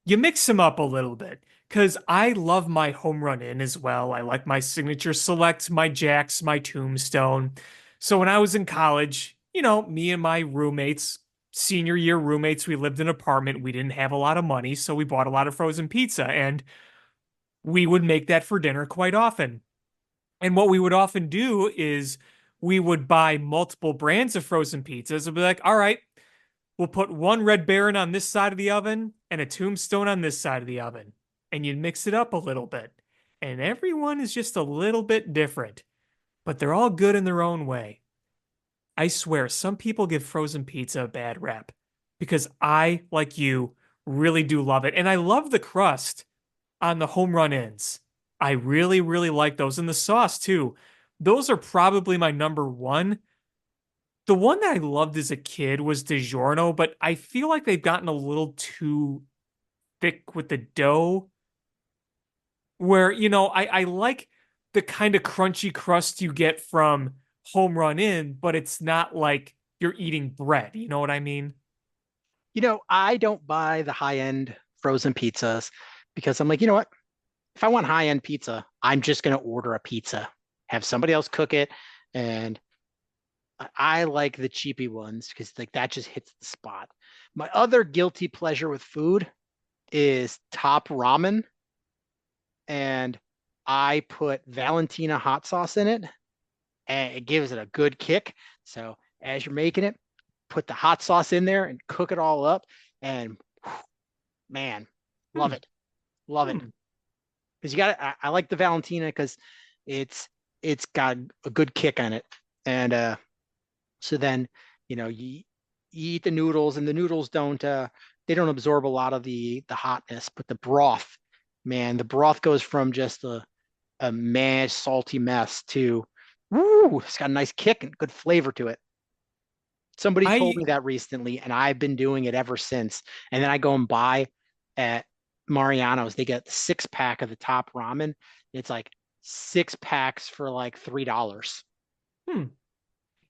you mix them up a little bit because I love my home run in as well. I like my signature select, my jacks, my tombstone. So when I was in college, me and my roommates, senior year roommates, we lived in an apartment. We didn't have a lot of money, so we bought a lot of frozen pizza and we would make that for dinner quite often. And what we would often do is we would buy multiple brands of frozen pizzas and be like, all right, we'll put one Red Baron on this side of the oven and a Tombstone on this side of the oven. And you'd mix it up a little bit. And everyone is just a little bit different, but they're all good in their own way. I swear, some people give frozen pizza a bad rap because I, like you, really do love it. And I love the crust on the home run ends. I really, really like those. And the sauce, too. Those are probably my number one. The one that I loved as a kid was DiGiorno, but I feel like they've gotten a little too thick with the dough. Where, I like the kind of crunchy crust you get from Home Run In, but it's not like you're eating bread. You know what I mean? I don't buy the high end frozen pizzas because I'm like, you know what? If I want high end pizza, I'm just going to order a pizza, have somebody else cook it. And I like the cheapy ones because like that just hits the spot. My other guilty pleasure with food is Top Ramen, and I put Valentina hot sauce in it, and it gives it a good kick. So as you're making it, put the hot sauce in there and cook it all up, and man, love Hmm. it, love it. Hmm. Because you got, I like the Valentina because it's got a good kick on it, and so then you eat the noodles, and the noodles don't they don't absorb a lot of the hotness, but the broth, man, the broth goes from just a mashed salty mess to woo, it's got a nice kick and good flavor to it. Somebody told I me that recently, and I've been doing it ever since. And then I go and buy at Mariano's. They get the 6 pack of the Top Ramen. It's like 6 packs for like $3. hmm.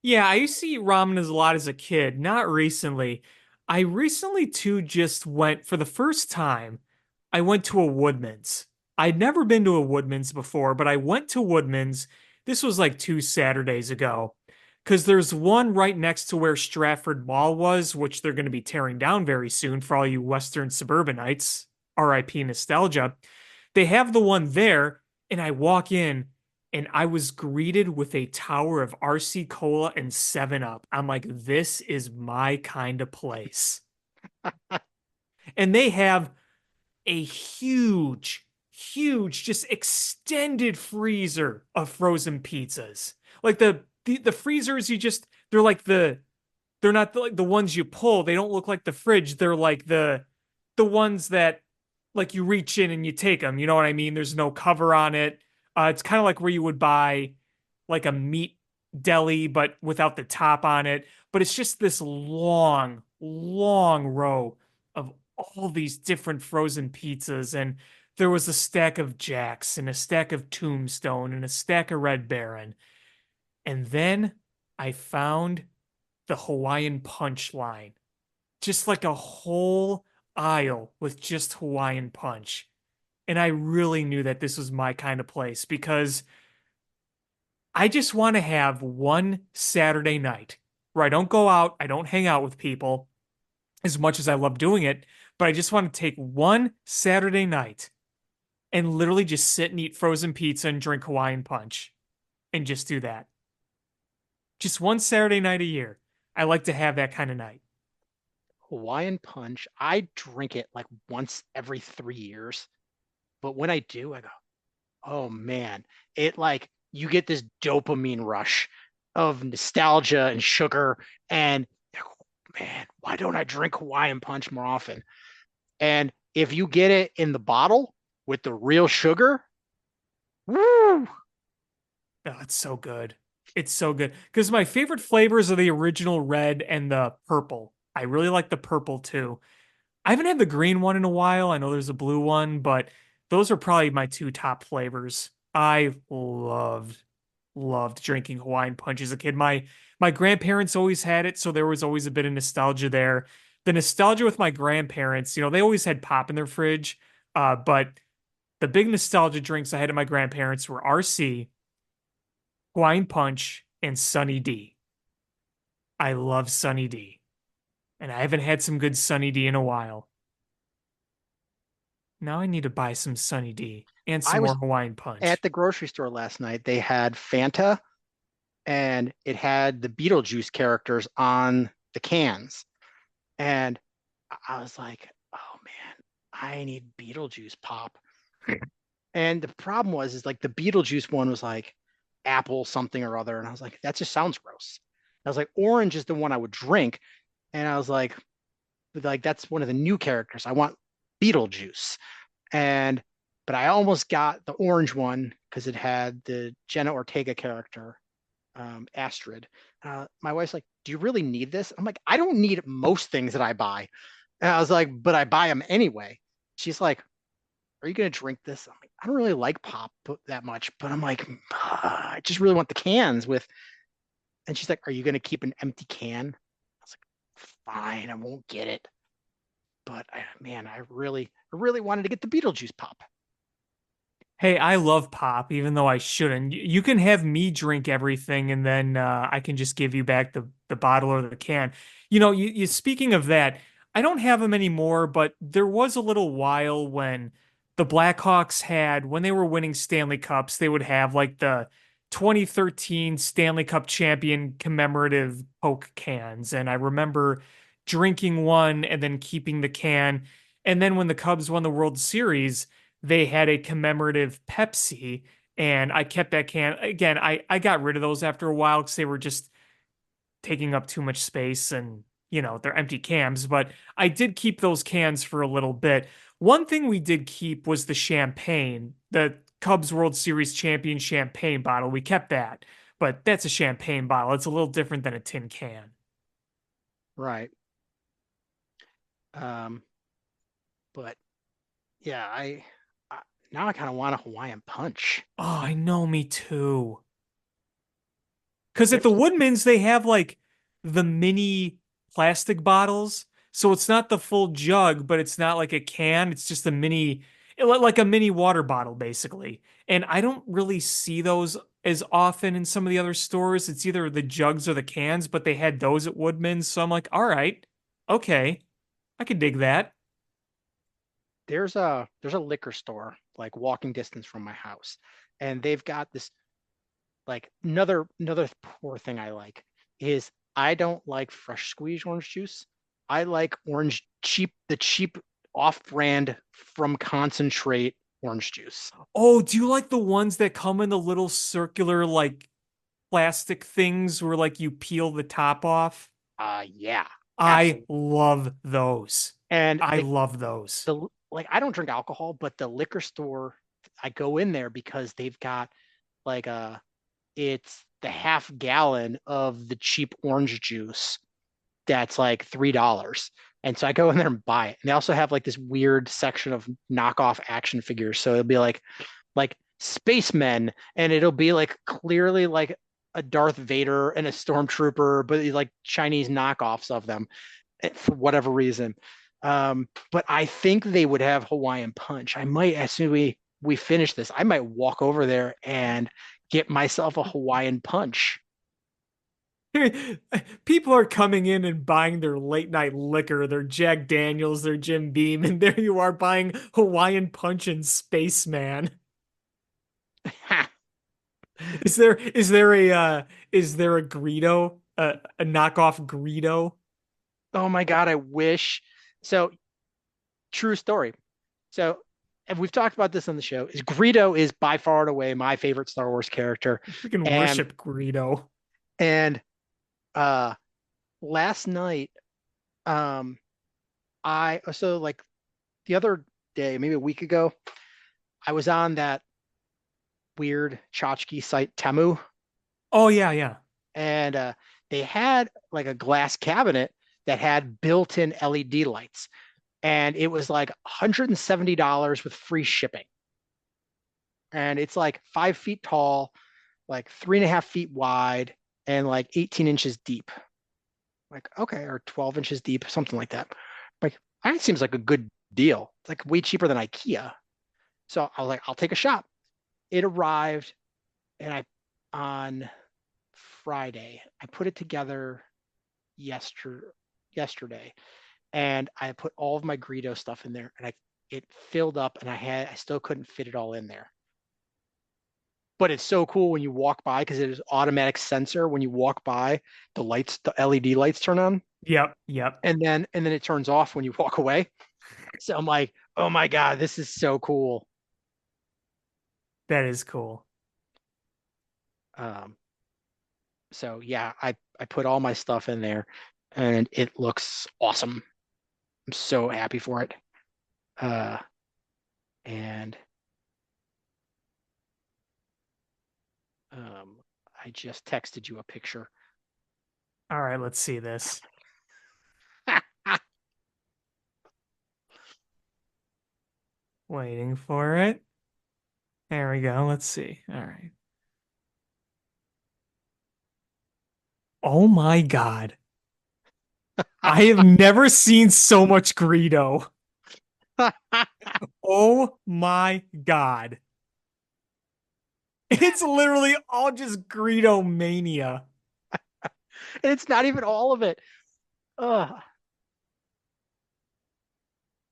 Yeah, I used to eat ramen as a lot as a kid, not recently. I recently too just went for the first time. I went to a Woodman's. I'd never been to a Woodman's before, but I went to Woodman's. This was like 2 Saturdays ago. Because there's one right next to where Stratford Mall was, which they're going to be tearing down very soon for all you Western suburbanites. RIP nostalgia. They have the one there, and I walk in and I was greeted with a tower of RC Cola and 7 Up. I'm like, this is my kind of place. And they have a huge, huge, just extended freezer of frozen pizzas. Like the freezers, they're like they're not like the ones you pull. They don't look like the fridge. They're like the ones that like you reach in and you take them. You know what I mean? There's no cover on it. It's kind of like where you would buy like a meat deli, but without the top on it. But it's just this long, long row of all these different frozen pizzas. And there was a stack of Jacks and a stack of Tombstone and a stack of Red Baron. And then I found the Hawaiian Punch line. Just like a whole aisle with just Hawaiian Punch. And I really knew that this was my kind of place because I just want to have one Saturday night where I don't go out, I don't hang out with people as much as I love doing it, but I just want to take one Saturday night and literally just sit and eat frozen pizza and drink Hawaiian Punch and just do that. Just one Saturday night a year. I like to have that kind of night. Hawaiian Punch, I drink it like once every 3 years. But when I do, I go, oh man, it like you get this dopamine rush of nostalgia and sugar. And man, why don't I drink Hawaiian Punch more often? And if you get it in the bottle with the real sugar, woo! Oh, it's so good. It's so good. Because my favorite flavors are the original red and the purple. I really like the purple too. I haven't had the green one in a while. I know there's a blue one, but those are probably my two top flavors. I loved drinking Hawaiian Punch as a kid. My grandparents always had it, so there was always a bit of nostalgia there. The nostalgia with my grandparents, they always had pop in their fridge, but the big nostalgia drinks I had at my grandparents were RC, Hawaiian Punch, and Sunny D. I love Sunny D, and I haven't had some good Sunny D in a while. Now I need to buy some Sunny D and I some was more Hawaiian Punch. at the grocery store last night. They had Fanta and it had the Beetlejuice characters on the cans. And I was like, oh man, I need Beetlejuice pop. And the problem is like the Beetlejuice one was like apple something or other. And I was like, that just sounds gross. I was like, orange is the one I would drink. And I was like, that's one of the new characters. I want Beetlejuice. But I almost got the orange one because it had the Jenna Ortega character, Astrid. My wife's like, do you really need this? I'm like, I don't need most things that I buy. And I was like, but I buy them anyway. She's like, are you going to drink this? I'm like, I don't really like pop that much, but I'm like, I just really want the cans with. And she's like, are you going to keep an empty can? I was like, fine, I won't get it. But man, I really wanted to get the Beetlejuice pop. Hey, I love pop, even though I shouldn't. You can have me drink everything, and then I can just give you back the bottle or the can. You speaking of that, I don't have them anymore, but there was a little while when the Blackhawks when they were winning Stanley Cups, they would have like the 2013 Stanley Cup champion commemorative Coke cans, and I remember drinking one and then keeping the can. And then when the Cubs won the World Series, they had a commemorative Pepsi, and I kept that can. Again, I got rid of those after a while because they were just taking up too much space and, they're empty cans, but I did keep those cans for a little bit. One thing we did keep was the champagne, the Cubs World Series champion champagne bottle. We kept that, but that's a champagne bottle. It's a little different than a tin can. Right. But yeah, now I kind of want a Hawaiian Punch. Oh, I know, me too. Because at There's the Woodmans, they have like the mini plastic bottles. So it's not the full jug, but it's not like a can. It's just like a mini water bottle, basically. And I don't really see those as often in some of the other stores. It's either the jugs or the cans, but they had those at Woodman's. So I'm like, all right, okay, I could dig that. there's a liquor store like walking distance from my house, and they've got this like another poor thing I like is I don't like fresh squeezed orange juice. I like the cheap off-brand from concentrate orange juice. Oh, do you like the ones that come in the little circular like plastic things where like you peel the top off? Yeah, I absolutely. love those. And I love those. the like I don't drink alcohol, but the liquor store I go in there because they've got like it's the half gallon of the cheap orange juice that's like $3. And so I go in there and buy it. And they also have like this weird section of knockoff action figures. So it'll be like spacemen, and it'll be like clearly like a Darth Vader and a stormtrooper, but like Chinese knockoffs of them for whatever reason. But I think they would have Hawaiian Punch. I might, as soon as we finish this, I might walk over there and get myself a Hawaiian Punch. People are coming in and buying their late night liquor, their Jack Daniels, their Jim Beam, and there you are buying Hawaiian Punch and Spaceman. Is there a Greedo, a knockoff Greedo? Oh my God, I wish. So, true story. So, and we've talked about this on the show, is Greedo is by far and away my favorite Star Wars character. Freaking And worship Greedo. and uh last night, um I so like the other day, maybe a week ago, I was on that weird tchotchke site Temu, Oh yeah, yeah. and they had like a glass cabinet that had built-in LED lights, and it was like $170 with free shipping. And it's like 5 feet tall, like 3.5 feet wide, and like 18 inches deep. Like, okay, or 12 inches deep, something like that. Like, that seems like a good deal. It's like way cheaper than IKEA. So I was like, I'll take a shot. It arrived, and I on Friday, I put it together yesterday, and I put all of my Greedo stuff in there, and I it filled up, and I still couldn't fit it all in there. But it's so cool when you walk by because it is automatic sensor. When you walk by, the LED lights turn on, Yep, yep. and then it turns off when you walk away. So I'm like, oh my God, this is so cool. That is cool. Um, so yeah, I put all my stuff in there, and it looks awesome. I'm so happy for it. Uh, and um, I just texted you a picture. All right, let's see this. Waiting for it. There we go. Let's see. All right. Oh my God. I have never seen so much Greedo. Oh my God. It's literally all just Greedo mania. And it's not even all of it. Ugh.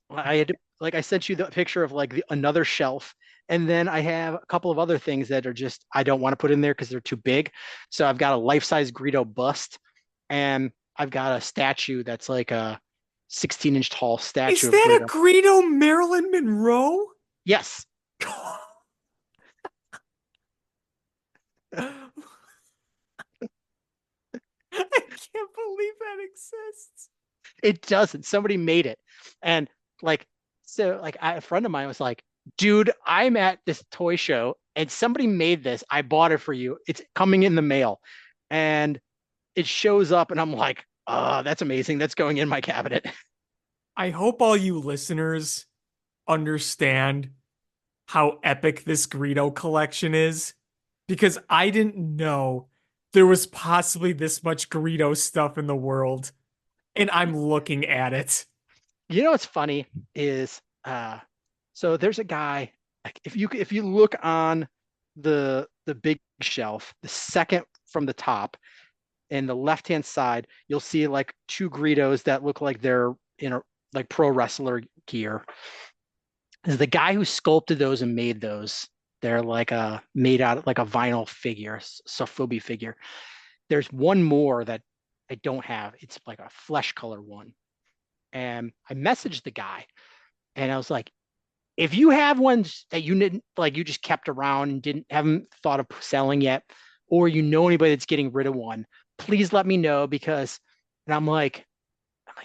I had to, like I sent you the picture of like another shelf, and then I have a couple of other things that are just I don't want to put in there because they're too big. So I've got a life-size Greedo bust, and I've got a statue that's like a 16-inch tall statue Is of that a Greedo. Greedo Marilyn Monroe? Yes, I can't believe that exists. it doesn't. Somebody made it, and like a friend of mine was like, "Dude, I'm at this toy show, and somebody made this. I bought it for you. It's coming in the mail," and it shows up, and I'm like, that's amazing. That's going in my cabinet." I hope all you listeners understand how epic this Greedo collection is because I didn't know there was possibly this much Greedo stuff in the world, and I'm looking at it. You know what's funny is so there's a guy, like if you look on the big shelf, the second from the top in the left hand side, you'll see like two Greedos that look like they're in a like pro wrestler gear. Is the guy who sculpted those and made those. They're like made out of like a vinyl figure, Sofubi figure. There's one more that I don't have. It's like a flesh color one. And I messaged the guy, and I was like, if you have ones that you didn't like, you just kept around and didn't haven't thought of selling yet, or you know anybody that's getting rid of one, please let me know because, and I'm like,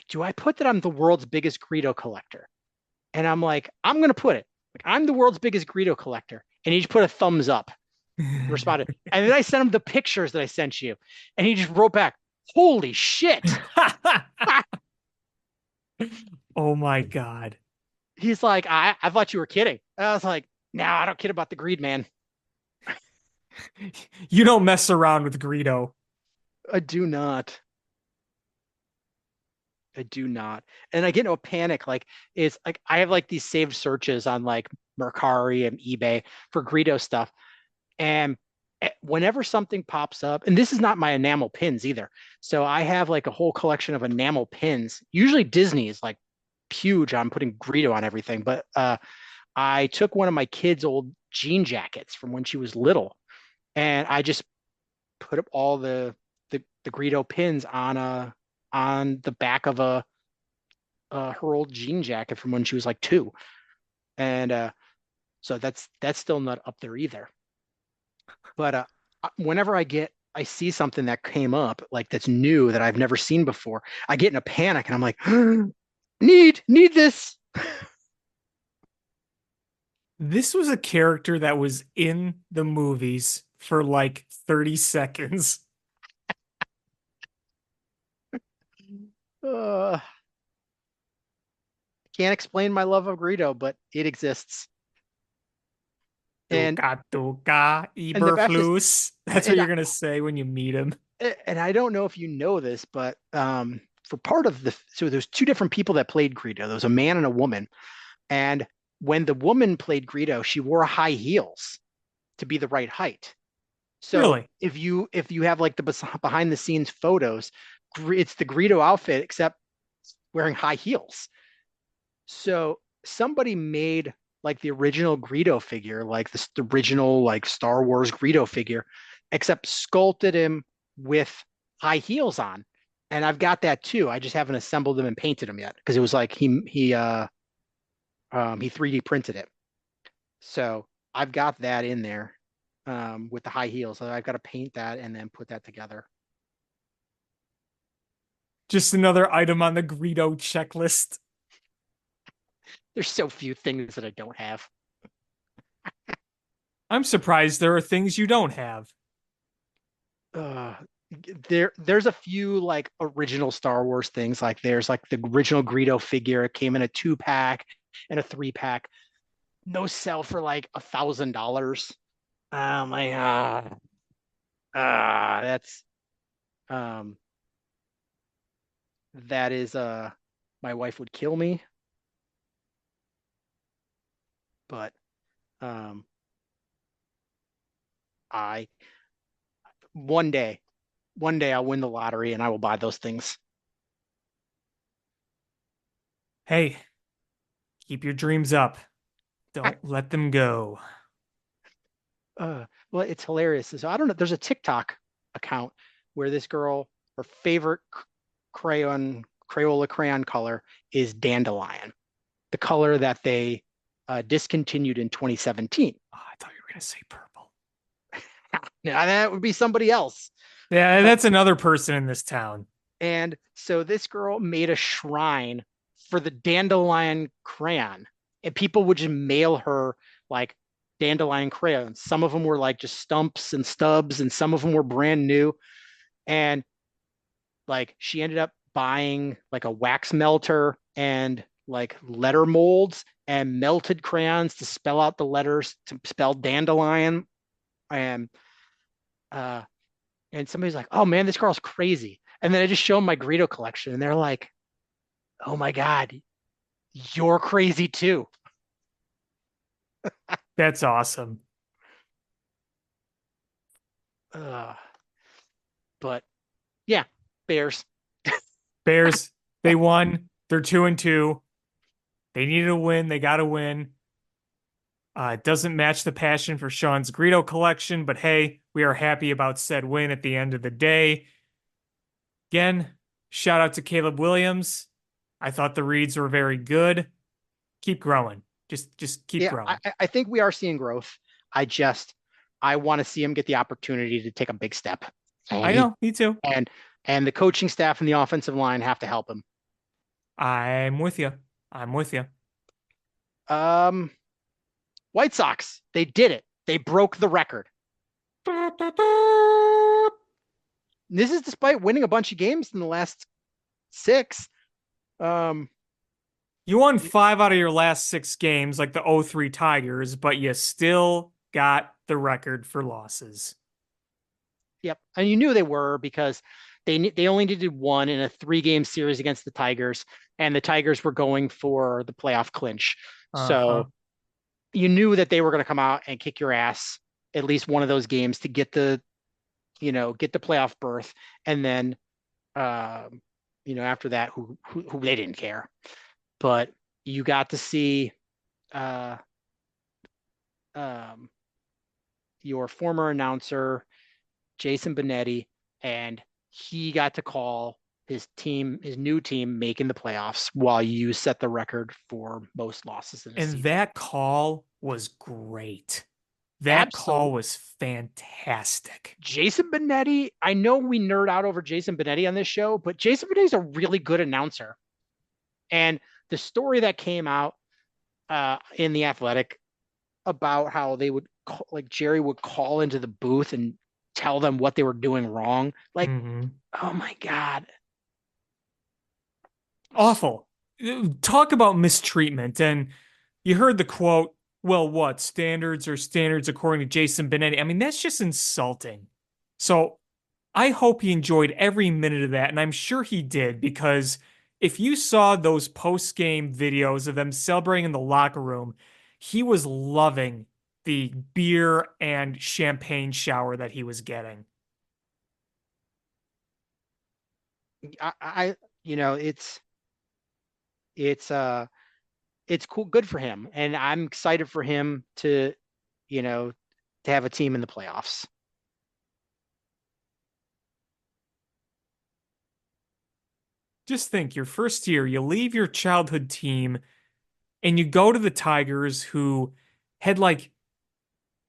do I put that I'm the world's biggest Greedo collector? And I'm like, I'm gonna put it. Like, I'm the world's biggest Greedo collector, and he just put a thumbs up, responded, and then I sent him the pictures that I sent you, and he just wrote back, "Holy shit!" Oh my God. He's like, I thought you were kidding. I was like, no, I don't kid about the greed, man. You don't mess around with Greedo. I do not. I do not. And I get into a panic. Like, it's like I have like these saved searches on like Mercari and eBay for Greedo stuff. And whenever something pops up, and this is not my enamel pins either. So I have like a whole collection of enamel pins. Usually Disney is like huge on putting Greedo on everything. But I took one of my kids' old jean jackets from when she was little, and I just put up all the Greedo pins on the back of her old jean jacket from when she was like 2, and so that's still not up there either. But whenever I see something that came up like that's new that I've never seen before, I get in a panic and I'm like, need this. This was a character that was in the movies for like 30 seconds. Uh, can't explain my love of Greedo, but it exists. And Tuka tuka and the best is, Eberflus. That's what and you're gonna say when you meet him. I don't know if you know this, but for part of so there's two different people that played Greedo. There was a man and a woman, and when the woman played Greedo, she wore high heels to be the right height. So Really? if you have like the behind the scenes photos, it's the Greedo outfit except wearing high heels. So somebody made like the original Greedo figure, like the original like Star Wars Greedo figure, except sculpted him with high heels on. And I've got that too. I just haven't assembled them and painted them yet because it was like he 3D printed it. So I've got that in there with the high heels. So I've got to paint that and then put that together. Just another item on the Greedo checklist. There's so few things that I don't have. I'm surprised there are things you don't have. uh there's a few like original Star Wars things. Like there's like the original Greedo figure. It came in a 2-pack and a 3-pack. No sell for like $1,000. My that's um that is my wife would kill me, but um I one day I'll win the lottery and I will buy those things. Hey, keep your dreams up. Don't let them go. Well, it's hilarious. So I don't know. There's a TikTok account where this girl, her favorite Crayola crayon color is dandelion, the color that they discontinued in 2017. Oh, I thought you were gonna say purple. Now that would be somebody else. Yeah, But that's another person in this town. and so this girl made a shrine for the dandelion crayon, and people would just mail her like dandelion crayons. Some of them were like just stumps and stubs, and some of them were brand new. And like she ended up buying like a wax melter and like letter molds and melted crayons to spell out the letters to spell dandelion. And uh and somebody's like, oh man, this girl's crazy. And then I just show them my Greedo collection and they're like, oh my God, you're crazy too. That's awesome. uh, but yeah, Bears. Bears, they won. They're 2-2. They needed a win. They got a win. It doesn't match the passion for Sean's Greedo collection, but hey, we are happy about said win at the end of the day. Again, shout out to Caleb Williams. I thought the reads were very good. Keep growing. Just keep Yeah, growing. I think we are seeing growth. I want to see him get the opportunity to take a big step. And I he know, me too. and and the coaching staff and the offensive line have to help him. I'm with you. I'm with you. Um, White Sox, they did it. They broke the record. This is despite winning a bunch of games in the last six. Um, You won 5 out of your last 6 games, like the '03 Tigers, but you still got the record for losses. yep, and you knew they were because they only needed one in a 3-game series against the Tigers, and the Tigers were going for the playoff clinch. Uh-huh. So you knew that they were going to come out and kick your ass at least one of those games to get the playoff berth, and then after that, who they didn't care, but you got to see uh, um, your former announcer Jason Benetti, and he got to call his new team making the playoffs while you set the record for most losses in a And season. that call was great. That call Absolutely. was fantastic. Jason Benetti, I know we nerd out over Jason Benetti on this show, but Jason Benetti's a really good announcer. And the story that came out in the Athletic about how they would like Jerry would call into the booth and tell them what they were doing wrong. Like, Hmm. oh my God. Awful. Talk about mistreatment. And you heard the quote, well, what? Standards are standards according to Jason Benetti. I mean, that's just insulting. So I hope he enjoyed every minute of that. And I'm sure he did, because if you saw those post-game videos of them celebrating in the locker room, he was loving the beer and champagne shower that he was getting. I it's it's cool, good for him. And I'm excited for him you know, to have a team in the playoffs. Just think, your first year, you leave your childhood team and you go to the Tigers, who had like,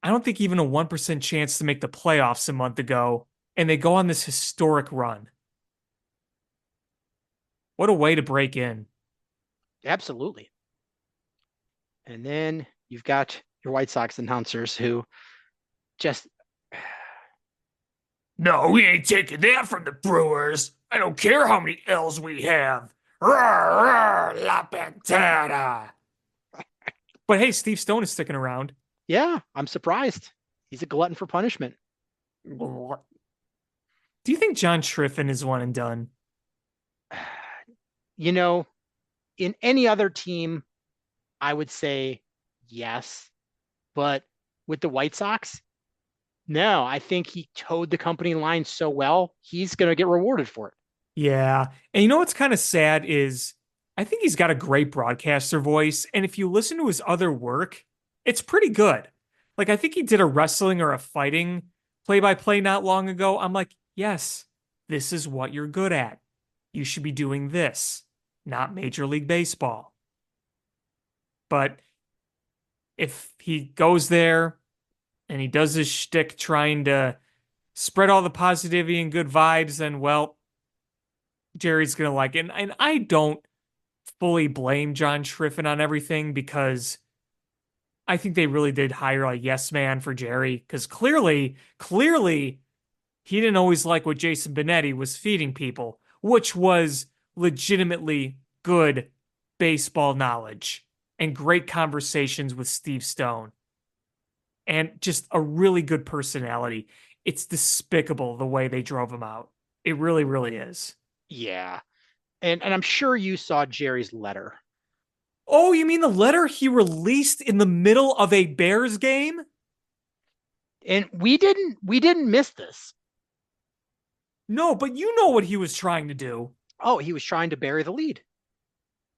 I don't think even a 1% chance to make the playoffs a month ago, and they go on this historic run. What a way to break in. Absolutely. And then you've got your White Sox announcers who just No, we ain't taking that from the Brewers. I don't care how many L's we have. Rawr, rawr, La Pantera. But hey, Steve Stone is sticking around. yeah, I'm surprised. He's a glutton for punishment. Do you think John Triffin is one and done? You know, in any other team, I would say yes, but with the White Sox, no, I think he towed the company line so well, he's going to get rewarded for it. Yeah. And you know what's kind of sad is I think he's got a great broadcaster voice. And if you listen to his other work, it's pretty good. Like, I think he did a wrestling or a fighting play by play not long ago. I'm like, yes, this is what you're good at. You should be doing this, not Major League Baseball. But if he goes there and he does his shtick trying to spread all the positivity and good vibes, then, well, Jerry's going to like it. And I don't fully blame John Triffin on everything, because I think they really did hire a yes man for Jerry, because clearly he didn't always like what Jason Benetti was feeding people, which was legitimately good baseball knowledge and great conversations with Steve Stone and just a really good personality. It's despicable the way they drove him out. It really, really is. Yeah. And I'm sure you saw Jerry's letter. Oh, you mean the letter he released in the middle of a Bears game? And we didn't miss this. No, but you know what he was trying to do. Oh, he was trying to bury the lead.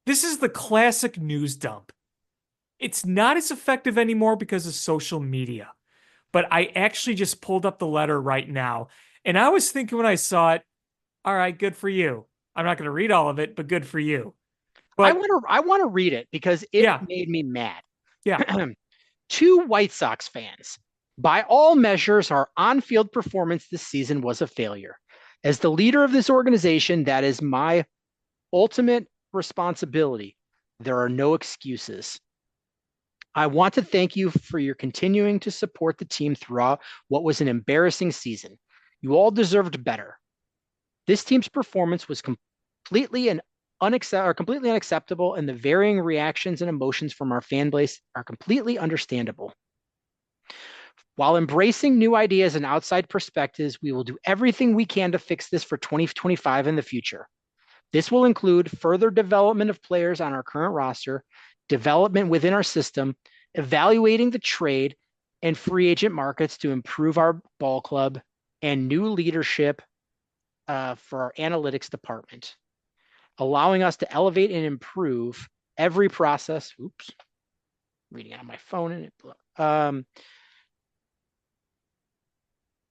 This is the classic news dump. It's not as effective anymore because of social media. But I actually just pulled up the letter right now. And I was thinking when I saw it, all right, good for you. I'm not going to read all of it, but good for you. But I want to read it because it yeah, made me mad. Yeah. To White Sox fans, by all measures, our on-field performance this season was a failure. As the leader of this organization, that is my ultimate responsibility. There are no excuses. I want to thank you for your continuing to support the team throughout what was an embarrassing season. You all deserved better. This team's performance was completely unacceptable, and the varying reactions and emotions from our fan base are completely understandable. While embracing new ideas and outside perspectives, we will do everything we can to fix this for 2025 in the future. This will include further development of players on our current roster, development within our system, evaluating the trade and free agent markets to improve our ball club, and new leadership for our analytics department, allowing us to elevate and improve every process. Oops, reading on my phone and it.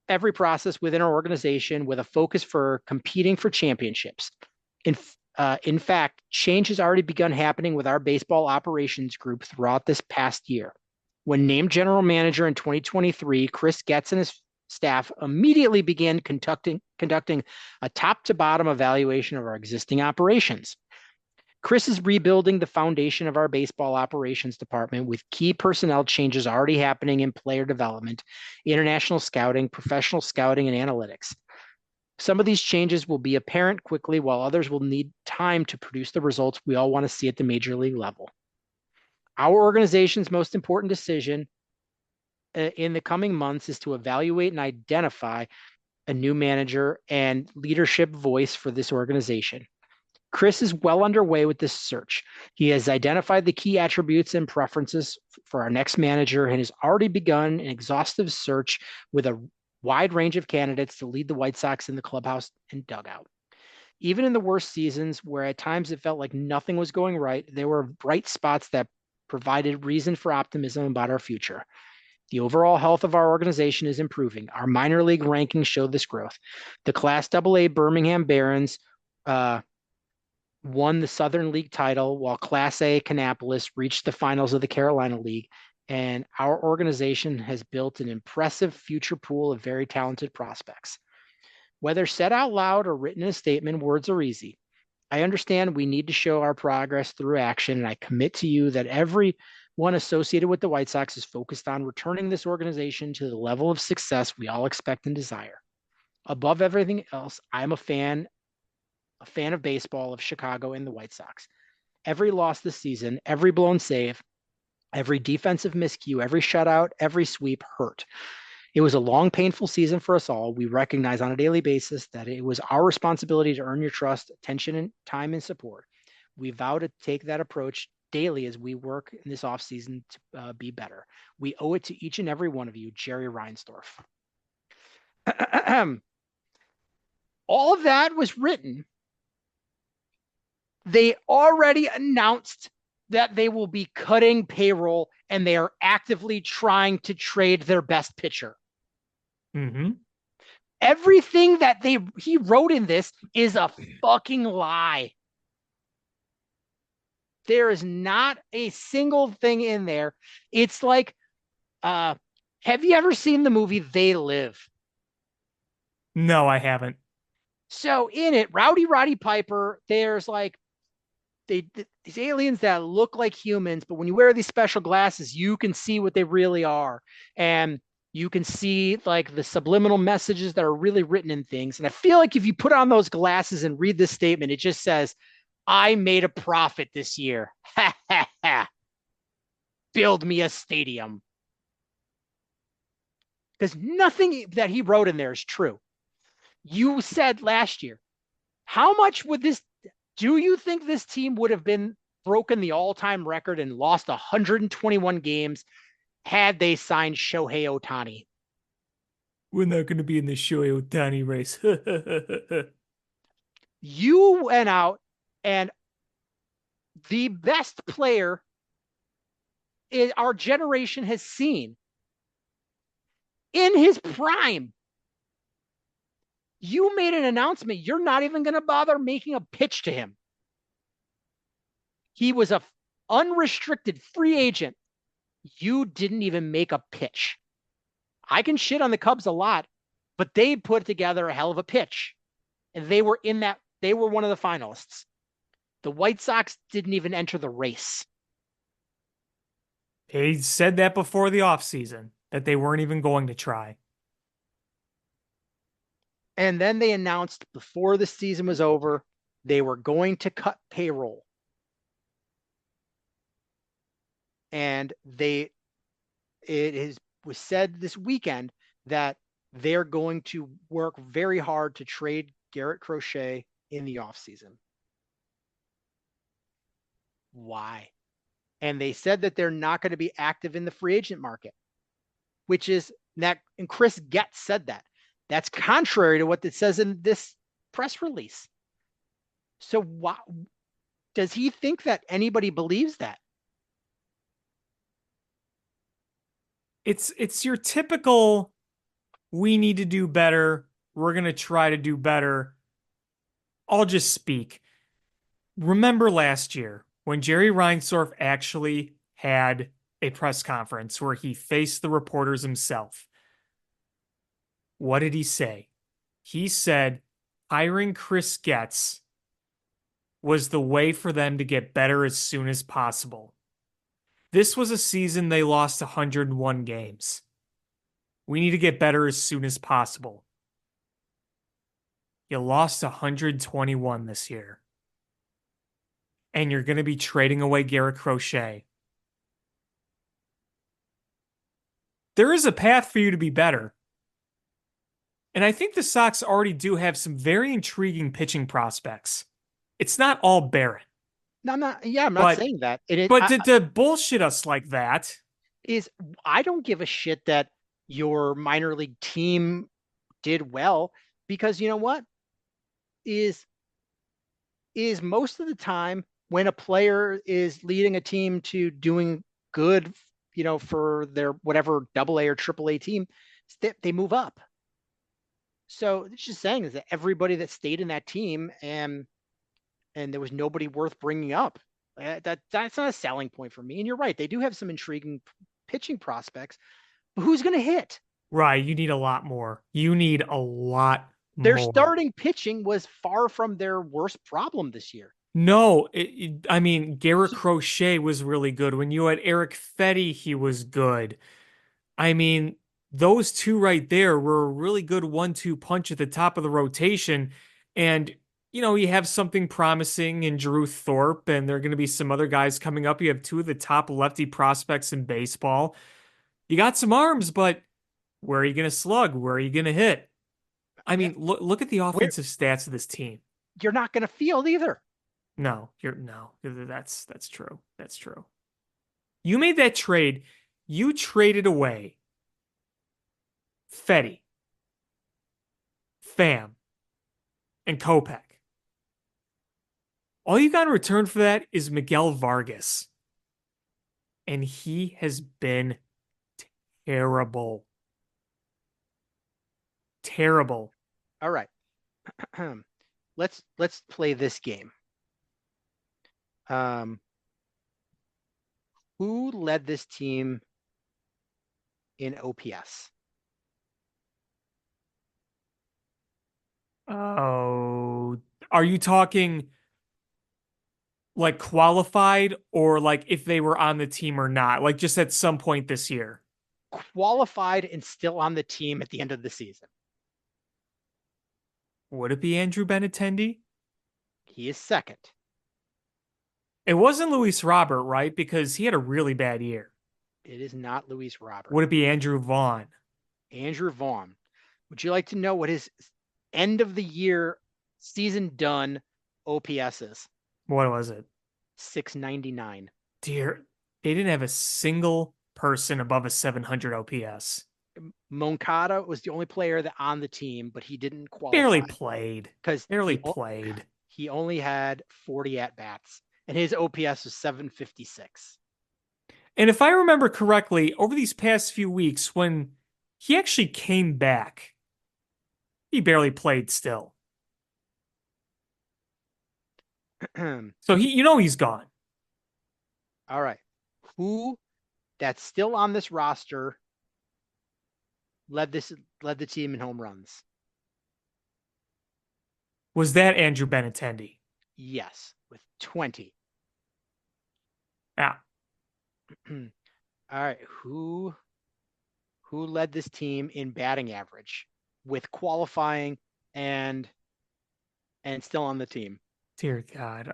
Every process within our organization with a focus for competing for championships. In fact, change has already begun happening with our baseball operations group throughout this past year. When named general manager in 2023, Chris Getz and his staff immediately began conducting a top to bottom evaluation of our existing operations. Chris is rebuilding the foundation of our baseball operations department with key personnel changes already happening in player development, international scouting, professional scouting, and analytics. Some of these changes will be apparent quickly, while others will need time to produce the results we all want to see at the major league level. Our organization's most important decision in the coming months is to evaluate and identify a new manager and leadership voice for this organization. Chris is well underway with this search. He has identified the key attributes and preferences for our next manager and has already begun an exhaustive search with a wide range of candidates to lead the White Sox in the clubhouse and dugout. Even in the worst seasons, where at times it felt like nothing was going right, there were bright spots that provided reason for optimism about our future. The overall health of our organization is improving. Our minor league rankings show this growth. The Class AA Birmingham Barons won the Southern League title, while Class A Kannapolis reached the finals of the Carolina League, and our organization has built an impressive future pool of very talented prospects. Whether said out loud or written in a statement, words are easy. I understand we need to show our progress through action, and I commit to you that everyone associated with the White Sox is focused on returning this organization to the level of success we all expect and desire. Above everything else, I'm a fan of baseball, of Chicago and the White Sox. Every loss this season, every blown save, every defensive miscue, every shutout, every sweep hurt. It was a long, painful season for us all. We recognize on a daily basis that it was our responsibility to earn your trust, attention, and time and support. We vow to take that approach daily as we work in this offseason to be better. We owe it to each and every one of you, Jerry Reinsdorf. All of that was written. They already announced that they will be cutting payroll, and they are actively trying to trade their best pitcher. Mm-hmm. Everything that he wrote in this is a fucking lie. There is not a single thing in there. It's like, have you ever seen the movie They Live? No, I haven't. So in it, Roddy Piper, there's like these aliens that look like humans, but when you wear these special glasses, you can see what they really are. And you can see like the subliminal messages that are really written in things. And I feel like if you put on those glasses and read this statement, it just says, I made a profit this year. Ha ha ha. Build me a stadium. Because nothing that he wrote in there is true. You said last year, how much would do you think this team would have been broken the all-time record and lost 121 games had they signed Shohei Ohtani? We're not going to be in the Shohei Ohtani race. You went out and the best player our generation has seen in his prime. You made an announcement. You're not even going to bother making a pitch to him. He was an unrestricted free agent You didn't even make a pitch. I can shit on the Cubs a lot, but they put together a hell of a pitch. And they were one of the finalists. The White Sox didn't even enter the race. They said that before the offseason, that they weren't even going to try. And then they announced before the season was over, they were going to cut payroll. And was said this weekend that they're going to work very hard to trade Garrett Crochet in the offseason. Why? And they said that they're not going to be active in the free agent market, which is that, and Chris Getz said that. That's contrary to what it says in this press release. So why does he think that anybody believes that? It's your typical, we need to do better. We're going to try to do better. I'll just speak. Remember last year when Jerry Reinsdorf actually had a press conference where he faced the reporters himself. What did he say? He said hiring Chris Getz was the way for them to get better as soon as possible. This was a season they lost 101 games. We need to get better as soon as possible. You lost 121 this year. And you're going to be trading away Garrett Crochet. There is a path for you to be better. And I think the Sox already do have some very intriguing pitching prospects. It's not all barren. No, I'm not. Yeah, I'm not saying that. But to bullshit us like that I don't give a shit that your minor league team did well, because you know what is most of the time when a player is leading a team to doing good, for their whatever AA or AAA team, they move up. So it's just saying is that everybody that stayed in that team and there was nobody worth bringing up. That's not a selling point for me. And you're right, they do have some intriguing pitching prospects, but who's going to hit? Right, you need a lot more. You need a lot more. Their starting pitching was far from their worst problem this year. No, I mean, Garrett Crochet was really good. When you had Eric Fetty, he was good. I mean, those two right there were a really good 1-2 punch at the top of the rotation. And, you have something promising in Drew Thorpe, and there are going to be some other guys coming up. You have two of the top lefty prospects in baseball. You got some arms, but where are you going to slug? Where are you going to hit? I mean, look at the offensive stats of this team. You're not going to field either. No, that's true. That's true. You made that trade. You traded away Fetty, Pham, and Kopech. All you got in return for that is Miguel Vargas. And he has been terrible. Terrible. All right. Let's play this game. Who led this team in OPS? Oh, are you talking like qualified or like if they were on the team or not? Like just at some point this year? Qualified and still on the team at the end of the season. Would it be Andrew Benintendi? He is second. It wasn't Luis Robert, right? Because he had a really bad year. It is not Luis Robert. Would it be Andrew Vaughn? Andrew Vaughn. Would you like to know what his end of the year season done OPS is? What was it? 699. Dear, they didn't have a single person above a 700 OPS. Moncada was the only player that on the team, but he didn't qualify. Barely played. Barely played. He only had 40 at-bats, and his OPS was 756. And if I remember correctly, over these past few weeks, when he actually came back, he barely played still. So he's gone. All right. that's still on this roster led the team in home runs? Was that Andrew Benintendi? Yes, with 20. Yeah. All right, who led this team in batting average with qualifying and still on the team? Dear God.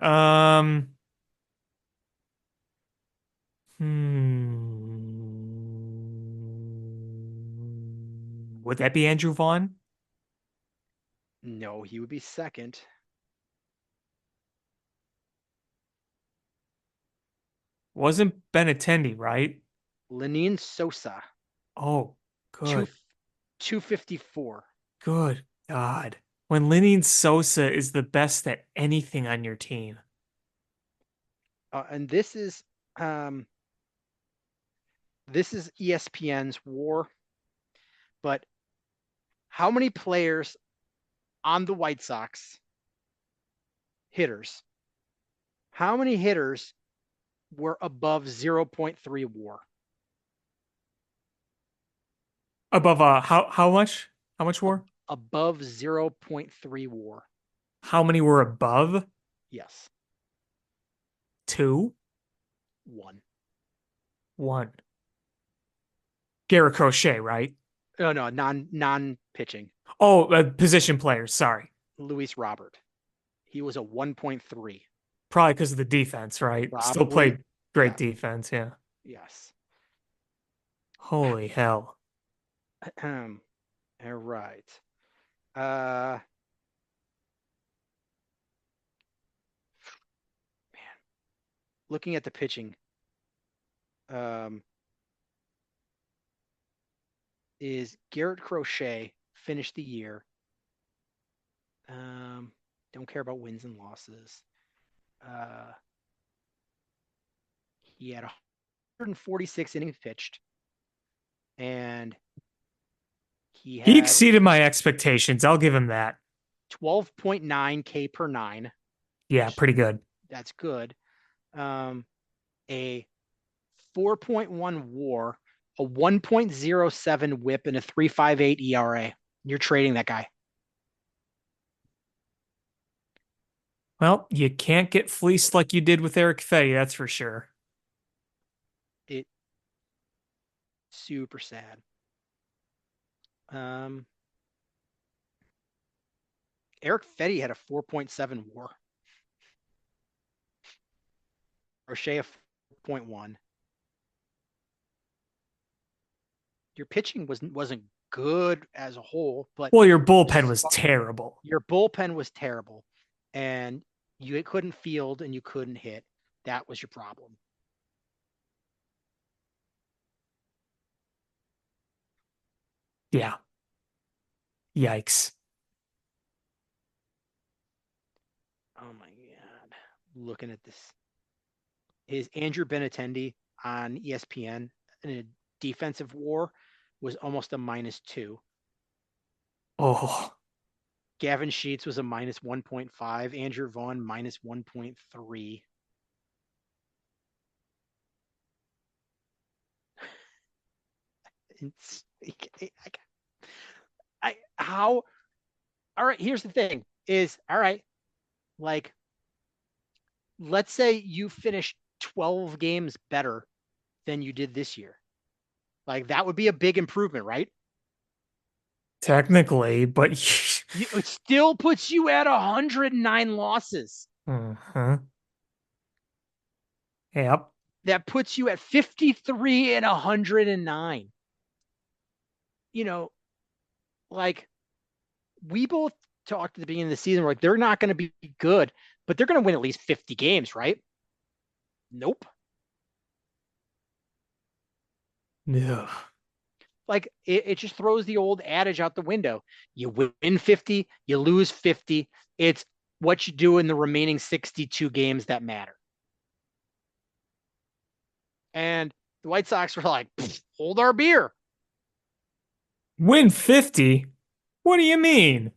Would that be Andrew Vaughn? No, he would be second. Wasn't Benintendi, right? Lenine Sosa, Oh, two, good. 254. Good God. When Lenny Sosa is the best at anything on your team. And this is ESPN's WAR. But how many players on the White Sox, hitters, how many hitters were above 0.3 WAR? Above how much? How much were? Above 0.3 WAR. How many were above? Yes. 2? 1. 1. Garrett Crochet, right? Oh no, non pitching. Oh, position players, sorry. Luis Robert. He was a 1.3. Probably because of the defense, right? Still Probably. played great Yeah. defense, yeah. Yes. Holy hell. All right. Man, looking at the pitching, is Garrett Crochet finished the year. Don't care about wins and losses. He had 146 innings pitched, and he He had exceeded my expectations. I'll give him that. 12.9 K per nine. Yeah, pretty good. That's good. A 4.1 WAR, a 1.07 WHIP, and a 3.58 ERA. You're trading that guy. Well, you can't get fleeced like you did with Eric Fetty, that's for sure. It super sad. Eric Fetty had a 4.7 WAR. Roche a 4.1. Your pitching wasn't good as a whole, but Well, your bullpen was terrible. Your bullpen was terrible, and you couldn't field and you couldn't hit. That was your problem. Yeah. Yikes. Oh my God. Looking at this. His Andrew Benintendi on ESPN in a defensive WAR was almost a -2. Oh. Gavin Sheets was a -1.5. Andrew Vaughn -1.3. How? All right. Here's the thing: is all right. Like, let's say you finish 12 games better than you did this year. Like, that would be a big improvement, right? Technically, but It still puts you at 109 losses. uh-huh. Yep. That puts you at 53 and 109. You know, like, we both talked at the beginning of the season, we're like, they're not going to be good, but they're going to win at least 50 games, right? Nope. Yeah. Like, it just throws the old adage out the window. You win 50, you lose 50. It's what you do in the remaining 62 games that matter. And the White Sox were like, hold our beer. Win 50? What do you mean?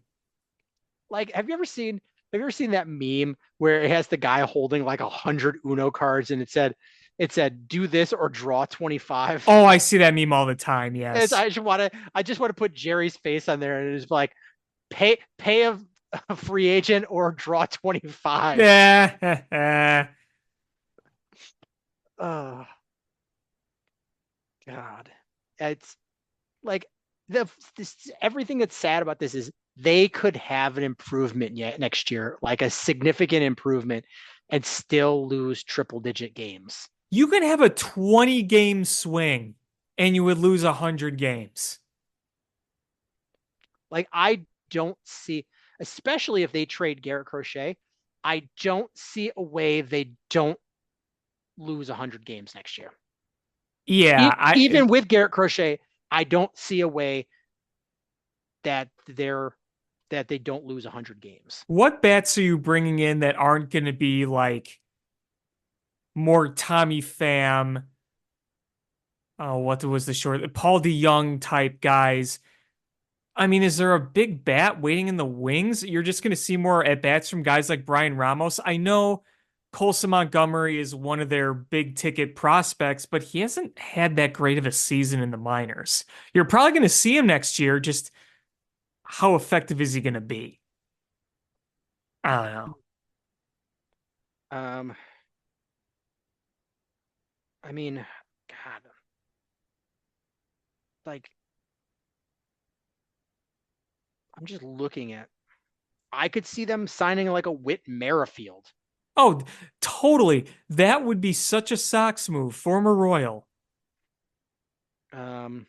Like, have you ever seen that meme where it has the guy holding like 100 Uno cards and it said, it said do this or draw 25. Oh, I see that meme all the time. It's, Yes. I just want to put Jerry's face on there, and it's like pay a free agent or draw 25. Yeah. Oh God. It's like everything that's sad about this is they could have an improvement yet next year, like a significant improvement, and still lose triple digit games. You could have a 20 game swing and you would lose 100 games. Like I don't see, especially if they trade Garrett Crochet, I don't see a way they don't lose 100 games next year. Yeah, Even with Garrett Crochet, I don't see a way that they don't lose 100 games. what bats are you bringing in that aren't going to be like more Tommy Pham? Oh, what was the short? Paul DeYoung type guys. I mean, is there a big bat waiting in the wings? You're just going to see more at bats from guys like Brian Ramos. I know Colson Montgomery is one of their big ticket prospects, but he hasn't had that great of a season in the minors. You're probably going to see him next year. Just how effective is he going to be? I don't know. Um, I mean, God, like I'm just looking at. I could see them signing like a Whit Merrifield. Oh, totally. That would be such a Sox move, former Royal. Um,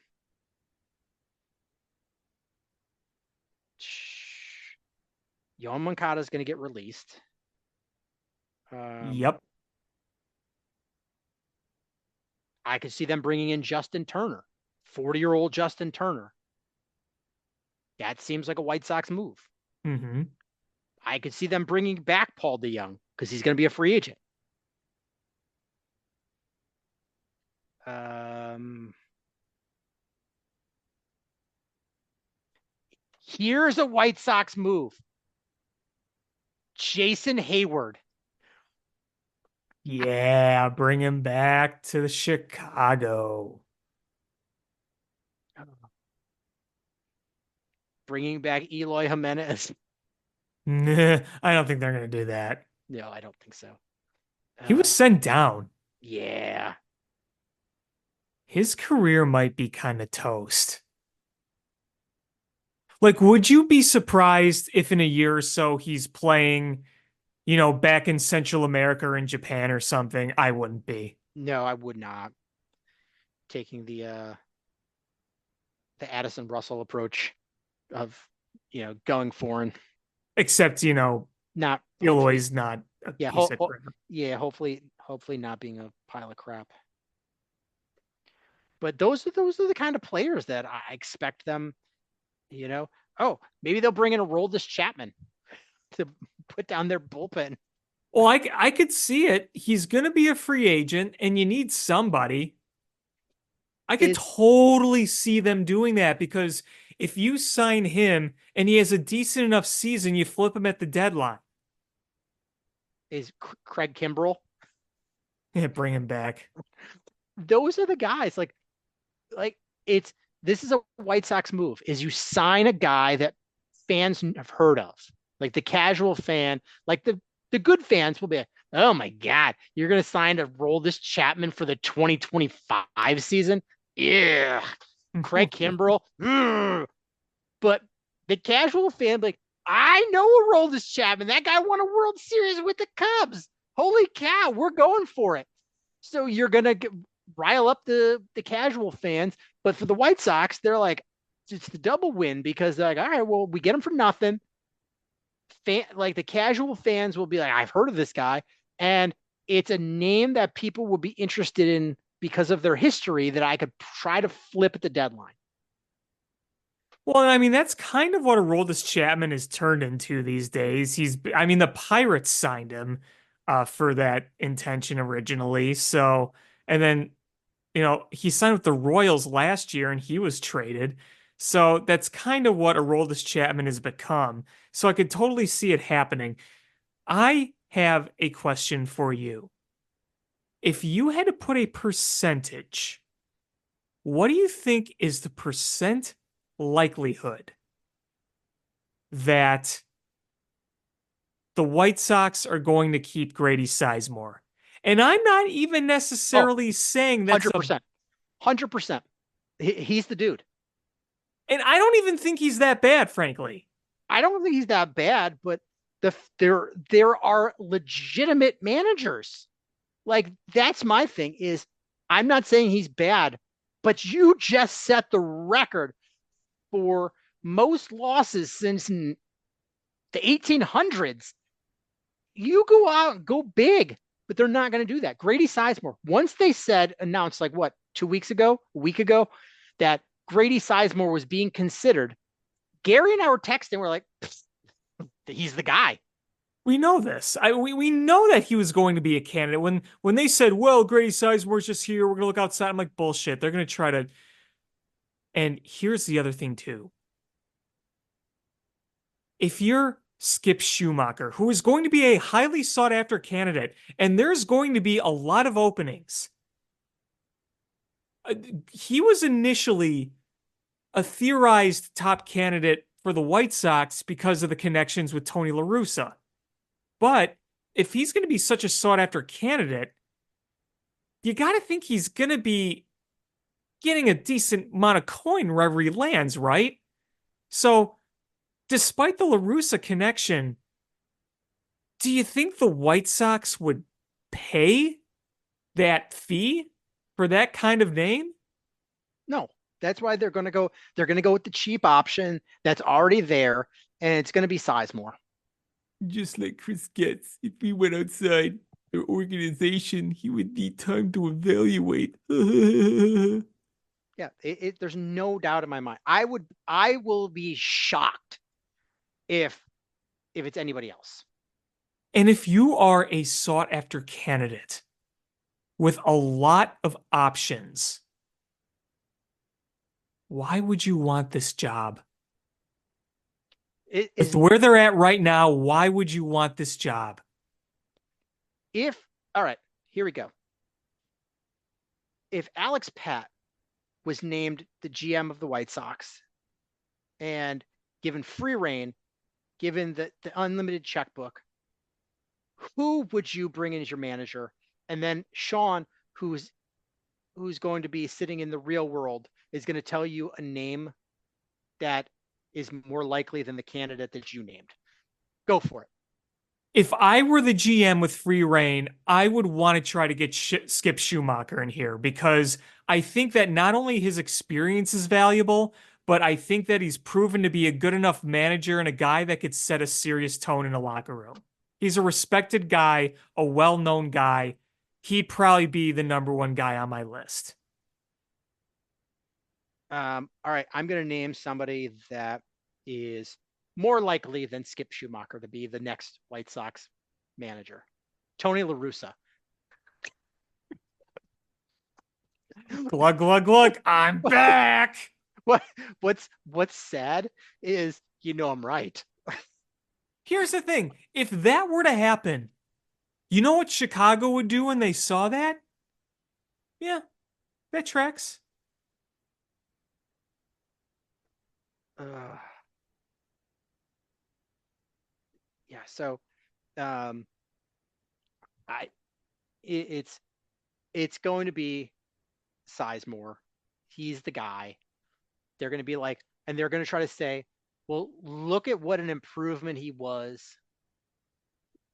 Yohan Moncada is going to get released. Yep. I could see them bringing in Justin Turner, 40-year-old Justin Turner. That seems like a White Sox move. Mm-hmm. I could see them bringing back Paul DeYoung because he's going to be a free agent. Here's a White Sox move. Jason Hayward. Yeah, bring him back to the Chicago. Bringing back Eloy Jimenez. I don't think they're going to do that. No, I don't think so. He was sent down. Yeah. His career might be kind of toast. Like, would you be surprised if in a year or so he's playing, back in Central America or in Japan or something? I wouldn't be. No, I would not. Taking the Addison Russell approach of going foreign. Except, Not Eloy's not a yeah, piece of crap. yeah, hopefully not being a pile of crap. But those are the kind of players that I expect them, Oh, maybe they'll bring in a Roldis Chapman to put down their bullpen. Well, I could see it. He's going to be a free agent, and you need somebody. I could totally see them doing that because if you sign him and he has a decent enough season, you flip him at the deadline. Is Craig Kimbrell. Yeah, bring him back. Those are the guys. Like this is a White Sox move. Is you sign a guy that fans have heard of, like the casual fan, like the good fans will be like, oh my God, you're going to sign to Roldis Chapman for the 2025 season? Yeah. Craig Kimbrell. But the casual fan, like, I know a Roldis Chapman. That guy won a World Series with the Cubs. Holy cow, we're going for it. So you're going to rile up the casual fans. But for the White Sox, they're like, it's the double win because they're like, all right, well, we get them for nothing. Like the casual fans will be like, I've heard of this guy. And it's a name that people will be interested in because of their history that I could try to flip at the deadline. Well, I mean, that's kind of what Aroldis Chapman has turned into these days. The Pirates signed him for that intention originally. So, and then, he signed with the Royals last year and he was traded. So that's kind of what Aroldis Chapman has become. So I could totally see it happening. I have a question for you. If you had to put a percentage, what do you think is the percent likelihood that the White Sox are going to keep Grady Sizemore? And I'm not even Oh, necessarily saying that's a, 100%. 100%. He's the dude. and I don't even think he's that bad, frankly. I don't think he's that bad, but there are legitimate managers. Like that's my thing is I'm not saying he's bad, but you just set the record for most losses since the 1800s. You go out and go big, but they're not going to do that. Grady Sizemore, once they announced like what, 2 weeks ago, a week ago, that Grady Sizemore was being considered, Gary and I were texting. We're like, he's the guy. We know this. We know that he was going to be a candidate. When they said, well, Grady Sizemore's just here, we're gonna look outside. I'm like, bullshit. They're gonna try to. And here's the other thing too. If you're Skip Schumacher, who is going to be a highly sought after candidate, and there's going to be a lot of openings. He was initially a theorized top candidate for the White Sox because of the connections with Tony La Russa. But if he's going to be such a sought after candidate, you got to think he's going to be getting a decent amount of coin wherever he lands, right? So, despite the La Russa connection, do you think the White Sox would pay that fee for that kind of name? No, that's why they're going to go. They're going to go with the cheap option that's already there, and it's going to be Sizemore. Just like Chris Getz, if he went outside their organization, he would need time to evaluate. Yeah, there's no doubt in my mind. I will be shocked if it's anybody else. And if you are a sought after candidate with a lot of options, why would you want this job? With where they're at right now, why would you want this job? All right, here we go. If Alex Pat was named the GM of the White Sox and given free reign, given the unlimited checkbook, who would you bring in as your manager? And then Sean, who's going to be sitting in the real world, is going to tell you a name that is more likely than the candidate that you named. Go for it. If I were the GM with free reign, I would want to try to get Skip Schumacher in here because I think that not only his experience is valuable, but I think that he's proven to be a good enough manager and a guy that could set a serious tone in a locker room. He's a respected guy, a well-known guy. He'd probably be the number one guy on my list. All right, I'm going to name somebody that is more likely than Skip Schumacher to be the next White Sox manager. Tony La Russa. Glug, glug, glug. I'm back. What's sad is, I'm right. Here's the thing. If that were to happen, you know what Chicago would do when they saw that? Yeah, that tracks. Yeah, so it's going to be Sizemore. He's the guy. They're going to be like, and they're going to try to say, well, look at what an improvement he was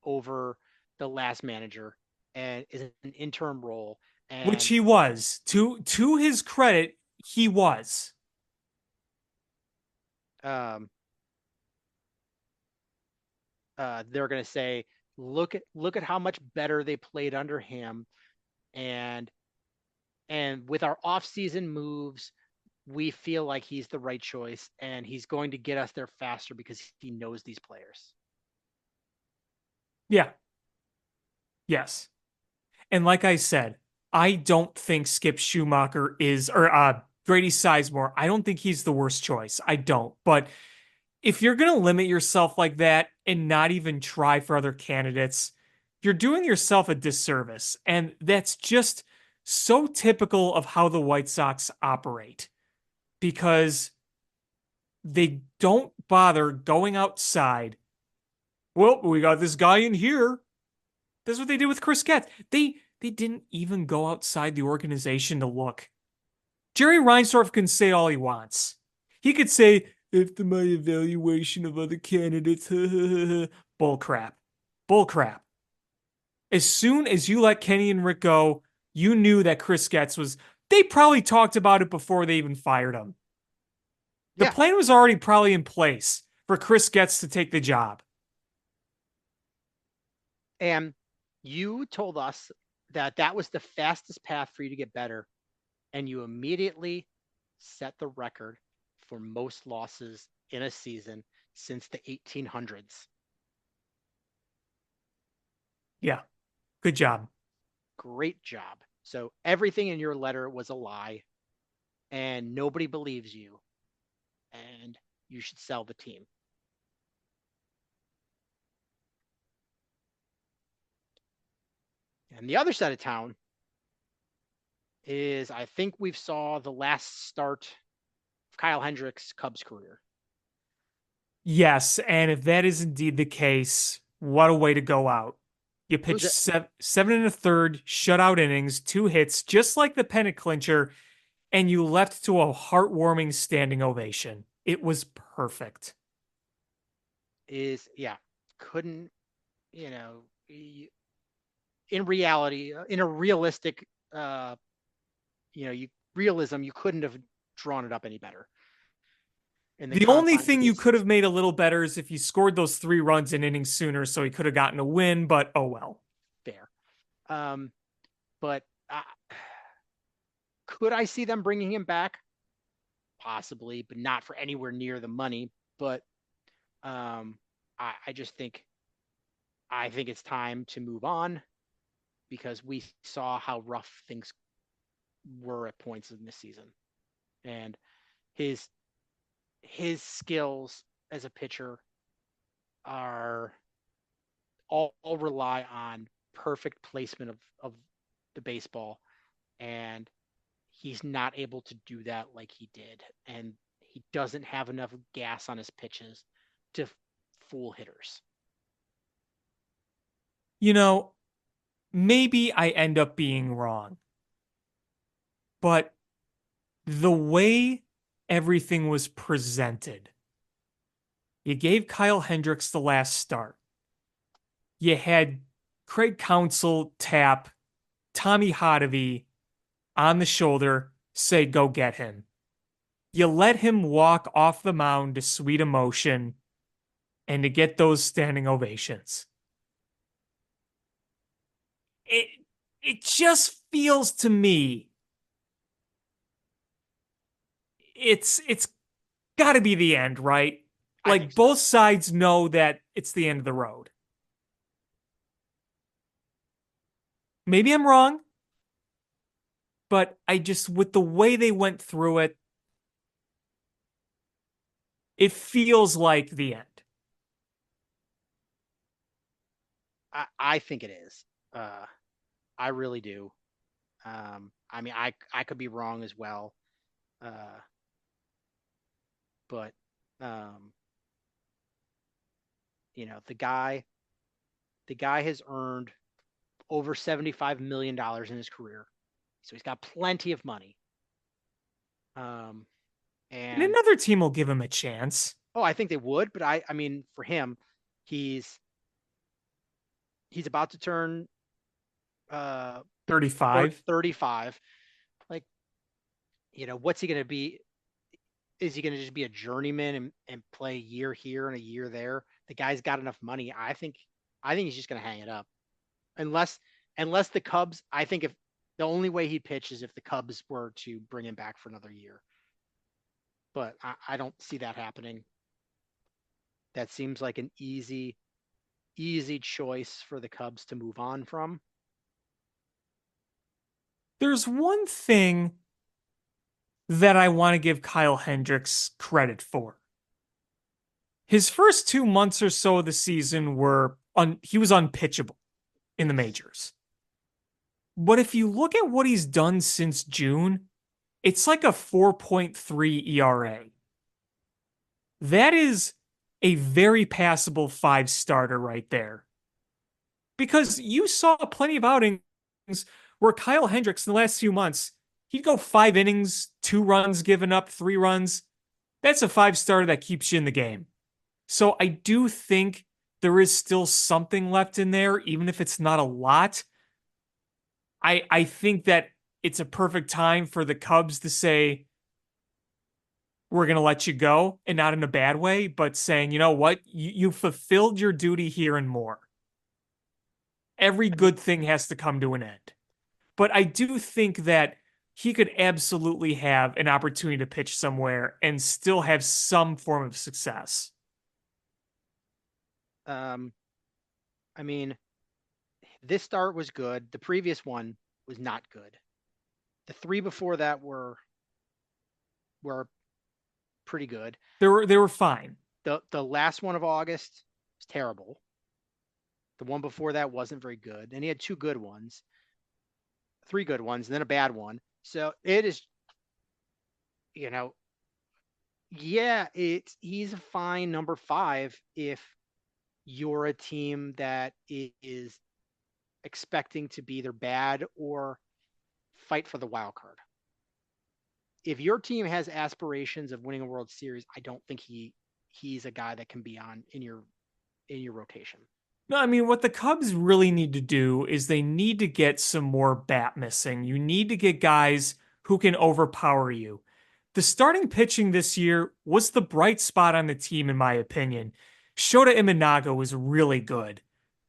over the last manager and is an interim role. And which he was. To his credit, he was. They're going to say, look at how much better they played under him, and with our off-season moves, we feel like he's the right choice, and he's going to get us there faster because he knows these players. Yeah. Yes. And like I said, I don't think Skip Schumacher or Grady Sizemore. I don't think he's the worst choice. I don't. But if you're going to limit yourself like that and not even try for other candidates, you're doing yourself a disservice. And that's just so typical of how the White Sox operate because they don't bother going outside. Well, we got this guy in here. That's what they did with Chris Getz. They didn't even go outside the organization to look. Jerry Reinsdorf can say all he wants. He could say, after my evaluation of other candidates, bull crap. Bull crap. As soon as you let Kenny and Rick go, you knew that Chris Getz was, they probably talked about it before they even fired him. The Yeah. plan was already probably in place for Chris Getz to take the job. And you told us that that was the fastest path for you to get better. And you immediately set the record for most losses in a season since the 1800s. Yeah. Good job. Great job. So everything in your letter was a lie and nobody believes you and you should sell the team. And the other side of town is I think we've saw the last start of Kyle Hendricks' Cubs career. Yes, and if that is indeed the case, what a way to go out. You pitched seven and a third, shutout innings, 2 hits, just like the pennant clincher, and you left to a heartwarming standing ovation. It was perfect. Couldn't, in reality, in a realistic, realism, you couldn't have drawn it up any better. The only thing you could have made a little better is if you scored those 3 runs in innings sooner, so he could have gotten a win, but oh well. Fair. But could I see them bringing him back? Possibly, but not for anywhere near the money. But I think it's time to move on because we saw how rough things were at points in this season. And his skills as a pitcher are all rely on perfect placement of the baseball, and he's not able to do that like he did, and he doesn't have enough gas on his pitches to fool hitters. Maybe I end up being wrong, but the way everything was presented, you gave Kyle Hendricks the last start. You had Craig Counsell tap Tommy Hotovy on the shoulder, say, go get him. You let him walk off the mound to sweet emotion and to get those standing ovations. It just feels to me it's got to be the end, right? Like both sides know that it's the end of the road. Maybe I'm wrong, but with the way they went through it, it feels like the end. I think it is. I really do. I could be wrong as well. But the guy has earned over $75 million in his career. So he's got plenty of money. And another team will give him a chance. Oh, I think they would, but I mean, for him, he's about to turn 35. 35. Like, what's he going to be? Is he going to just be a journeyman and play a year here and a year there? The guy's got enough money. I think he's just going to hang it up. Unless the Cubs, I think if the only way he'd pitch is if the Cubs were to bring him back for another year. But I don't see that happening. That seems like an easy choice for the Cubs to move on from. There's one thing that I want to give Kyle Hendricks credit for. His first 2 months or so of the season he was unpitchable. in the majors. But if you look at what he's done since June, it's like a 4.3 ERA. That is a very passable 5-starter right there. Because you saw plenty of outings where Kyle Hendricks in the last few months, he'd go 5 innings, 2 runs given up, 3 runs. That's a 5-starter that keeps you in the game. So I do think there is still something left in there, even if it's not a lot. I think that it's a perfect time for the Cubs to say, we're going to let you go, and not in a bad way, but saying, you know what, you fulfilled your duty here and more. Every good thing has to come to an end. But I do think that he could absolutely have an opportunity to pitch somewhere and still have some form of success. I mean, this start was good. The previous one was not good. The 3 before that were pretty good. They were fine. The last one of August was terrible. The one before that wasn't very good. And he had 2 good ones, 3 good ones, and then a bad one. So it is, yeah, he's a fine number 5 if you're a team that is expecting to be either bad or fight for the wild card. If your team has aspirations of winning a World Series, I don't think he's a guy that can be on in your rotation. No, I mean, what the Cubs really need to do is they need to get some more bat missing. You need to get guys who can overpower you. The starting pitching this year was the bright spot on the team, in my opinion. Shota Imanaga was really good.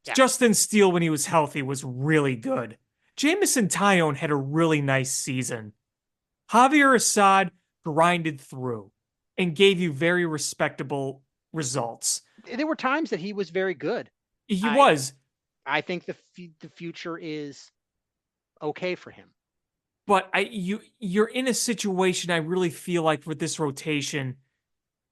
Yeah. Justin Steele, when he was healthy, was really good. Jameson Taillon had a really nice season. Javier Assad grinded through and gave you very respectable results. There were times that he was very good. He was. I think the future is okay for him. But you're in a situation I really feel like with this rotation,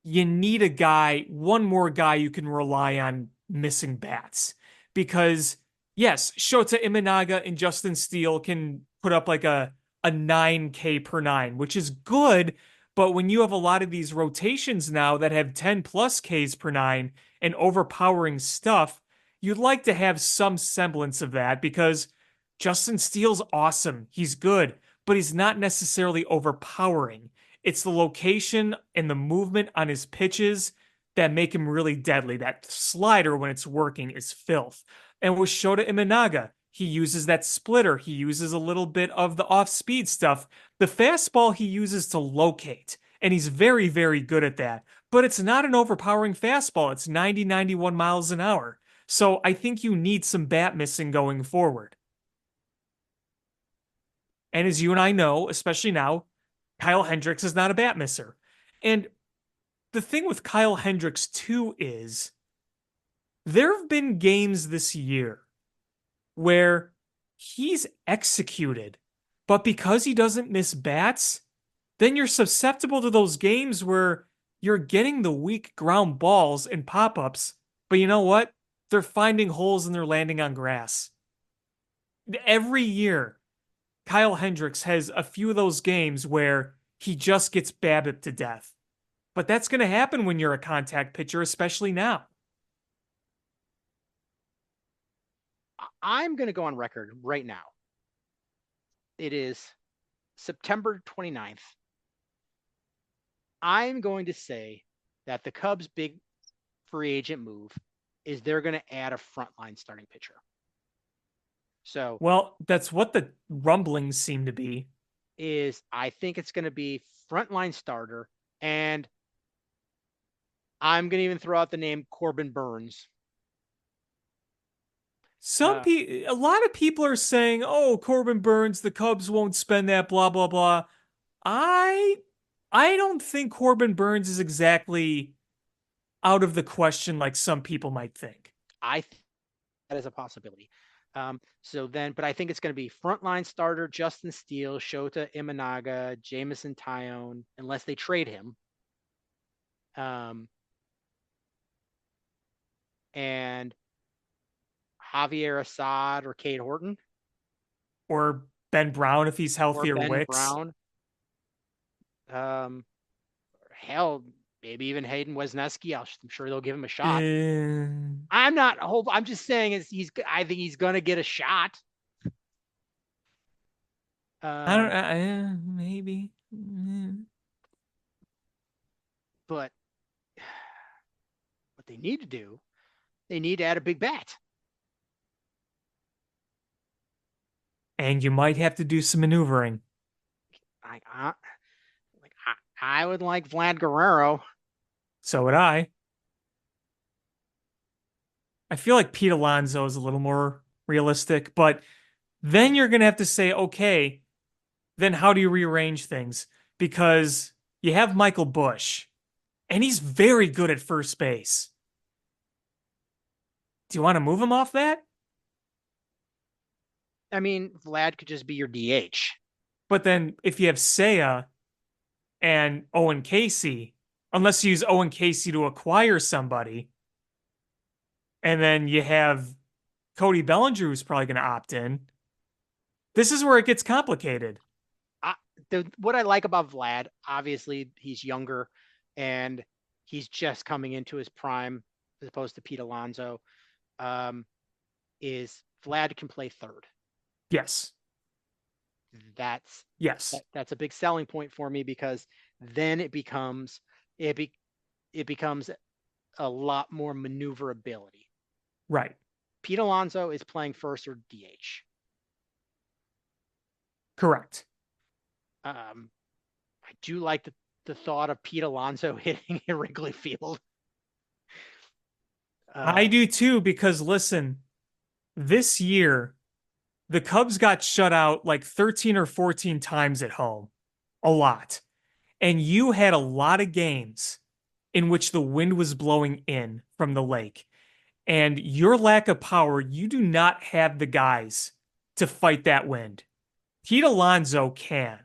you need a guy, one more guy you can rely on missing bats. Because yes, Shota Imanaga and Justin Steele can put up like a 9K per 9, which is good. But when you have a lot of these rotations now that have 10 plus Ks per 9 and overpowering stuff, you'd like to have some semblance of that because Justin Steele's awesome. He's good, but he's not necessarily overpowering. It's the location and the movement on his pitches that make him really deadly. That slider, when it's working, is filth. And with Shota Imanaga, he uses that splitter. He uses a little bit of the off-speed stuff. The fastball he uses to locate, and he's very, very good at that. But it's not an overpowering fastball. It's 90, 91 miles an hour. So I think you need some bat missing going forward. And as you and I know, especially now, Kyle Hendricks is not a bat misser. And the thing with Kyle Hendricks, too, is there have been games this year where he's executed, but because he doesn't miss bats, then you're susceptible to those games where you're getting the weak ground balls and pop-ups, but you know what? They're finding holes and they're landing on grass. Every year, Kyle Hendricks has a few of those games where he just gets BABIP to death. But that's going to happen when you're a contact pitcher, especially now. I'm going to go on record right now. It is September 29th. I'm going to say that the Cubs' big free agent move is they're going to add a frontline starting pitcher. So, well, that's what the rumblings seem to be. I think it's going to be frontline starter, and I'm going to even throw out the name Corbin Burnes. A lot of people are saying, "Oh, Corbin Burnes, the Cubs won't spend that." Blah blah blah. I don't think Corbin Burnes is exactly out of the question like some people might think. I think that is a possibility. But I think it's going to be frontline starter Justin Steele, Shota Imanaga, Jameson Taillon, unless they trade him. And Javier Assad or Cade Horton Or Ben Brown if he's or healthy, or Ben Wicks. Brown. Hell, maybe even Hayden Wesneski. I'm sure they'll give him a shot. I'm just saying I think he's going to get a shot. I don't. Maybe. But what they need to do, they need to add a big bat. And you might have to do some maneuvering. I would like Vlad Guerrero. So would I. I feel like Pete Alonso is a little more realistic, but then you're going to have to say, okay, then how do you rearrange things? Because you have Michael Bush, and he's very good at first base. Do you want to move him off that? I mean, Vlad could just be your DH. But then if you have Seiya and Owen Casey, unless you use Owen Casey to acquire somebody, and then you have Cody Bellinger who's probably going to opt in. This is where it gets complicated. What I like about Vlad, obviously he's younger and he's just coming into his prime as opposed to Pete Alonso, is Vlad can play third. Yes. That's a big selling point for me, because then it becomes a lot more maneuverability. Right. Pete Alonso is playing first or DH. Correct. I do like the thought of Pete Alonso hitting at Wrigley Field. I do too, because listen, this year, the Cubs got shut out like 13 or 14 times at home. A lot. And you had a lot of games in which the wind was blowing in from the lake. And your lack of power, you do not have the guys to fight that wind. Pete Alonso can.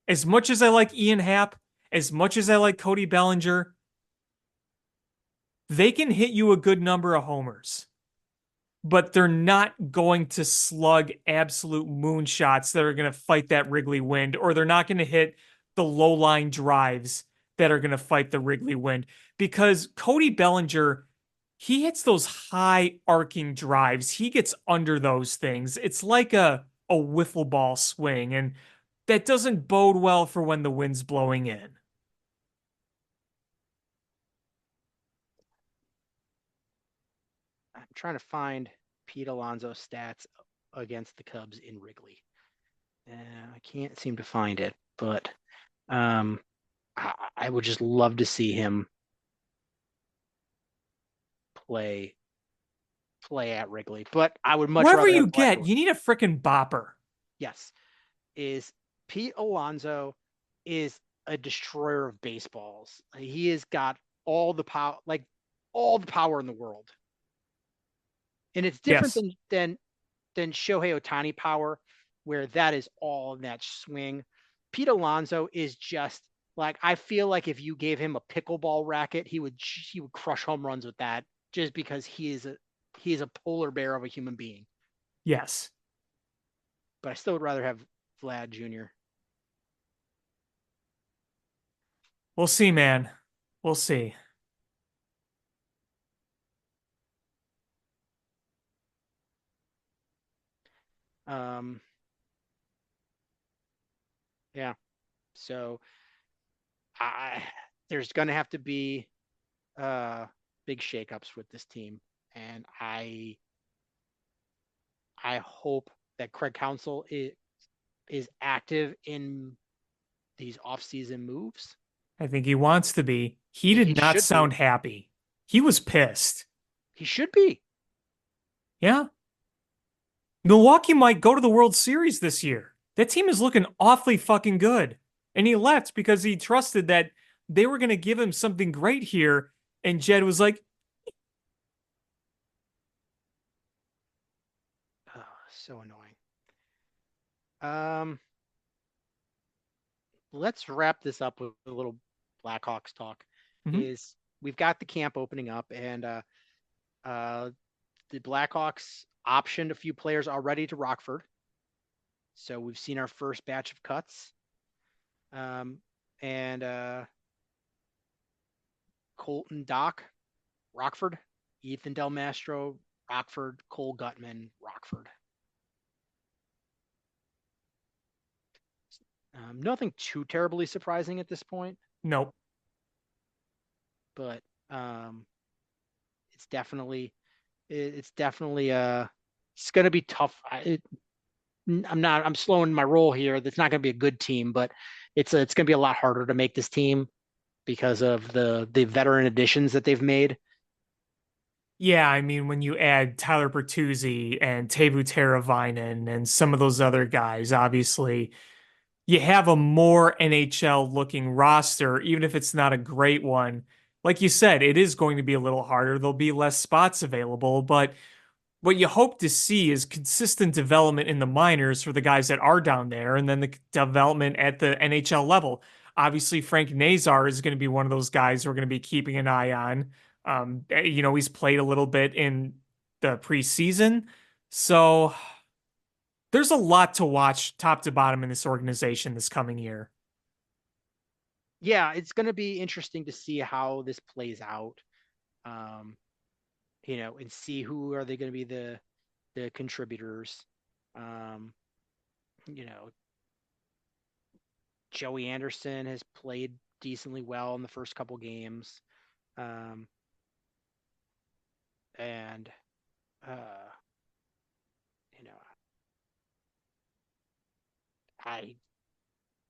As much as I like Ian Happ, as much as I like Cody Bellinger, they can hit you a good number of homers, but they're not going to slug absolute moonshots that are going to fight that Wrigley wind, or they're not going to hit the low line drives that are going to fight the Wrigley wind, because Cody Bellinger, he hits those high arcing drives. He gets under those things. It's like a wiffle ball swing, and that doesn't bode well for when the wind's blowing in. I'm trying to find Pete Alonso's stats against the Cubs in Wrigley. I can't seem to find it, but I would just love to see him play at Wrigley. But I would much Wherever rather you have get, you need a freaking bopper. Yes, is Pete Alonso is a destroyer of baseballs. He has got all the power, in the world. And it's different Yes. than Shohei Ohtani power, where that is all in that swing. Pete Alonso is just like, I feel like if you gave him a pickleball racket, he would crush home runs with that, just because he is a polar bear of a human being. Yes. But I still would rather have Vlad Jr. We'll see, man. We'll see. Yeah. So there's going to have to be big shakeups with this team, and I hope that Craig Counsell is active in these off-season moves. I think he wants to be. He did not sound happy. He was pissed. He should be. Yeah. Milwaukee might go to the World Series this year. That team is looking awfully fucking good. And he left because he trusted that they were going to give him something great here. And Jed was like, oh, so annoying. Let's wrap this up with a little Blackhawks talk. mm-hmm. Is we've got the camp opening up, and Uh, the Blackhawks optioned a few players already to Rockford. So we've seen our first batch of cuts. And Colton Dock, Rockford, Ethan Del Mastro, Rockford, Cole Gutman, Rockford. Nothing too terribly surprising at this point, Nope. but it's definitely it's going to be tough. I'm slowing my roll here. That's not going to be a good team, but it's going to be a lot harder to make this team because of the veteran additions that they've made. Yeah, I mean, when you add Tyler Bertuzzi and Teuvo Teravainen and some of those other guys, obviously you have a more NHL looking roster, even if it's not a great one. Like you said, it is going to be a little harder. There'll be less spots available, but what you hope to see is consistent development in the minors for the guys that are down there, and then the development at the NHL level. Obviously, Frank Nazar is going to be one of those guys we're going to be keeping an eye on. He's played a little bit in the preseason, so there's a lot to watch top to bottom in this organization this coming year. Yeah, it's going to be interesting to see how this plays out. Um, and see who are they going to be the contributors. Um, you know, Joey Anderson has played decently well in the first couple games. Um, and uh, you know, I,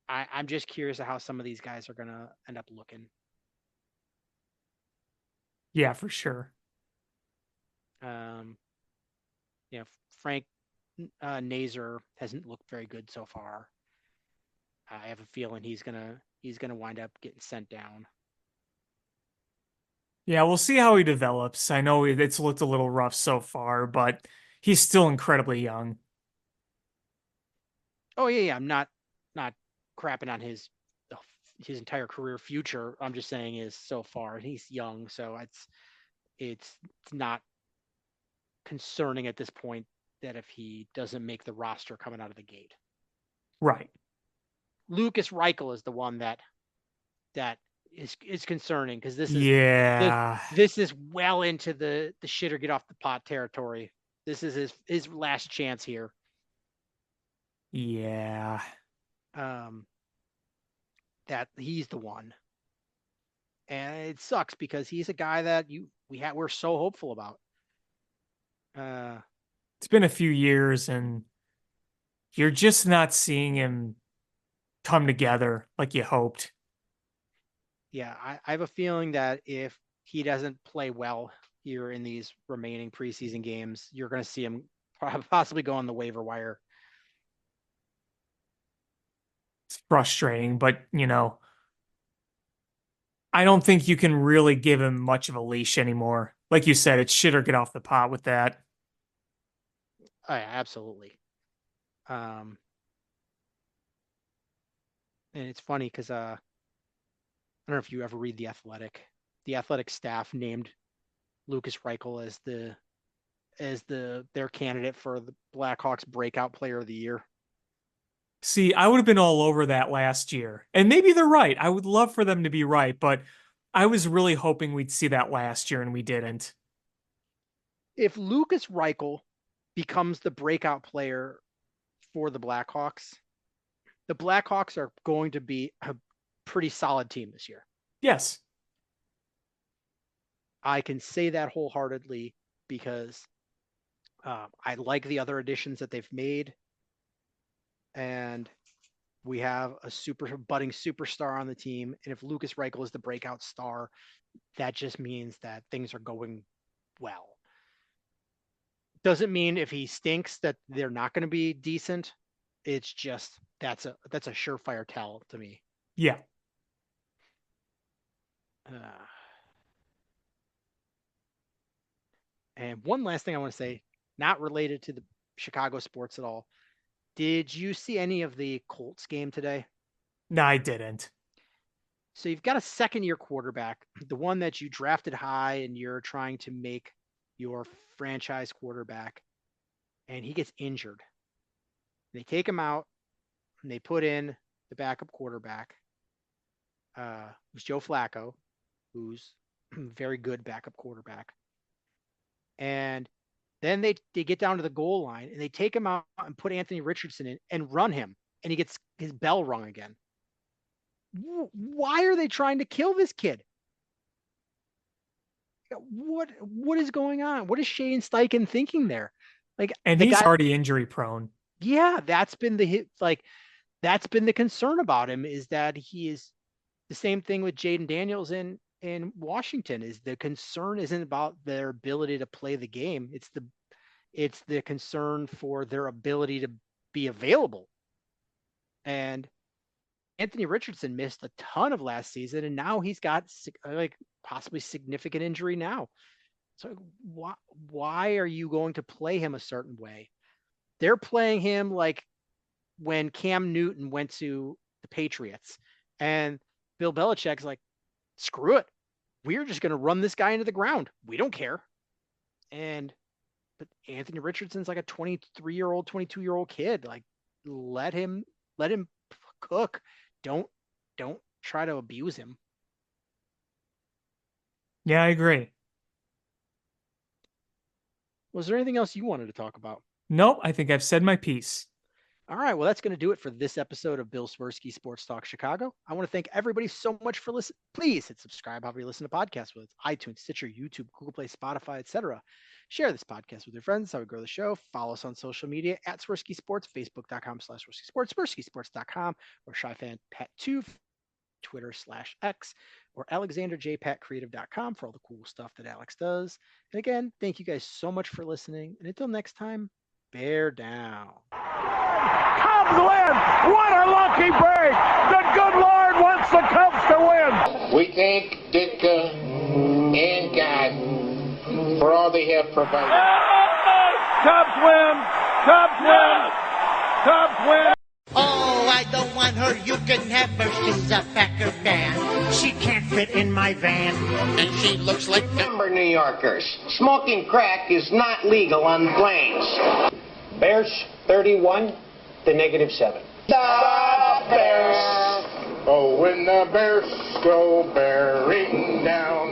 I'm just curious of how some of these guys are gonna end up looking. Yeah, for sure. Um, Frank Nazar hasn't looked very good so far. I have a feeling he's gonna wind up getting sent down. Yeah, we'll see how he develops. I know it's looked a little rough so far, but he's still incredibly young. Oh yeah. I'm not crapping on his entire career future. I'm just saying is so far he's young, so it's not concerning at this point that if he doesn't make the roster coming out of the gate. Right. Lucas Reichel is the one that is concerning because Yeah. this is well into the shit or get off the pot territory. This is his last chance here. Yeah. Um, that he's the one, and it sucks because he's a guy that we're so hopeful about. Uh, It's been a few years and you're just not seeing him come together like you hoped. yeah, I have a feeling that if he doesn't play well here in these remaining preseason games, you're going to see him possibly go on the waiver wire. It's frustrating, but I don't think you can really give him much of a leash anymore. Like you said, it's shit or get off the pot with that. Oh, yeah, absolutely. Um, and it's funny because I don't know if you ever read The Athletic. The Athletic staff named Lucas Reichel as their candidate for the Blackhawks breakout player of the year. See, I would have been all over that last year. And maybe they're right. I would love for them to be right, but I was really hoping we'd see that last year and we didn't. If Lucas Reichel becomes the breakout player for the Blackhawks are going to be a pretty solid team this year. Yes. I can say that wholeheartedly because I like the other additions that they've made, and we have a super budding superstar on the team. And if Lucas Reichel is the breakout star, that just means that things are going well. Doesn't mean if he stinks that they're not going to be decent. It's just that's a surefire tell to me. Yeah. Uh, and one last thing I want to say, not related to the Chicago sports at all. Did you see any of the Colts game today? No, I didn't. So you've got a second year quarterback, the one that you drafted high and you're trying to make your franchise quarterback, and he gets injured. They take him out and they put in the backup quarterback, who's Joe Flacco, who's a very good backup quarterback. And then they get down to the goal line and they take him out and put Anthony Richardson in and run him, and he gets his bell rung again. Why are they trying to kill this kid? What is going on? What is Shane Steichen thinking there? And he's already injury prone. Yeah, that's been that's been the concern about him, is that he is the same thing with Jaden Daniels in Washington. Is the concern isn't about their ability to play the game. It's the concern for their ability to be available. And Anthony Richardson missed a ton of last season, and now he's got possibly significant injury now. So why are you going to play him a certain way? They're playing him like when Cam Newton went to the Patriots, and Bill Belichick's like, screw it. We're just going to run this guy into the ground. We don't care. But Anthony Richardson's like a 23-year-old, 22-year-old kid. Like, let him cook. Don't try to abuse him. Yeah, I agree. Was there anything else you wanted to talk about? Nope, I think I've said my piece. All right, well, that's going to do it for this episode of Bill Swerski Sports Talk Chicago. I want to thank everybody so much for listening. Please hit subscribe however you listen to podcasts, whether it's iTunes, Stitcher, YouTube, Google Play, Spotify, etc. Share this podcast with your friends. How we grow the show. Follow us on social media at Swerski Sports, Facebook.com/Swerski Sports, SwerskiSports.com, or ShyFanPet2, Twitter/X, or AlexanderJPatCreative.com for all the cool stuff that Alex does. And again, thank you guys so much for listening. And until next time, bear down. Cubs win! What a lucky break! The good Lord wants the Cubs to win! We thank Ditka and God for all they have provided. Cubs win! Cubs win! Cubs win! Oh, I don't want her. You can have her. She's a Packer fan. She can't fit in my van. And she looks like number New Yorkers. Smoking crack is not legal on planes. Bears 31 to -7. The Bears! Oh, when the Bears go bearing down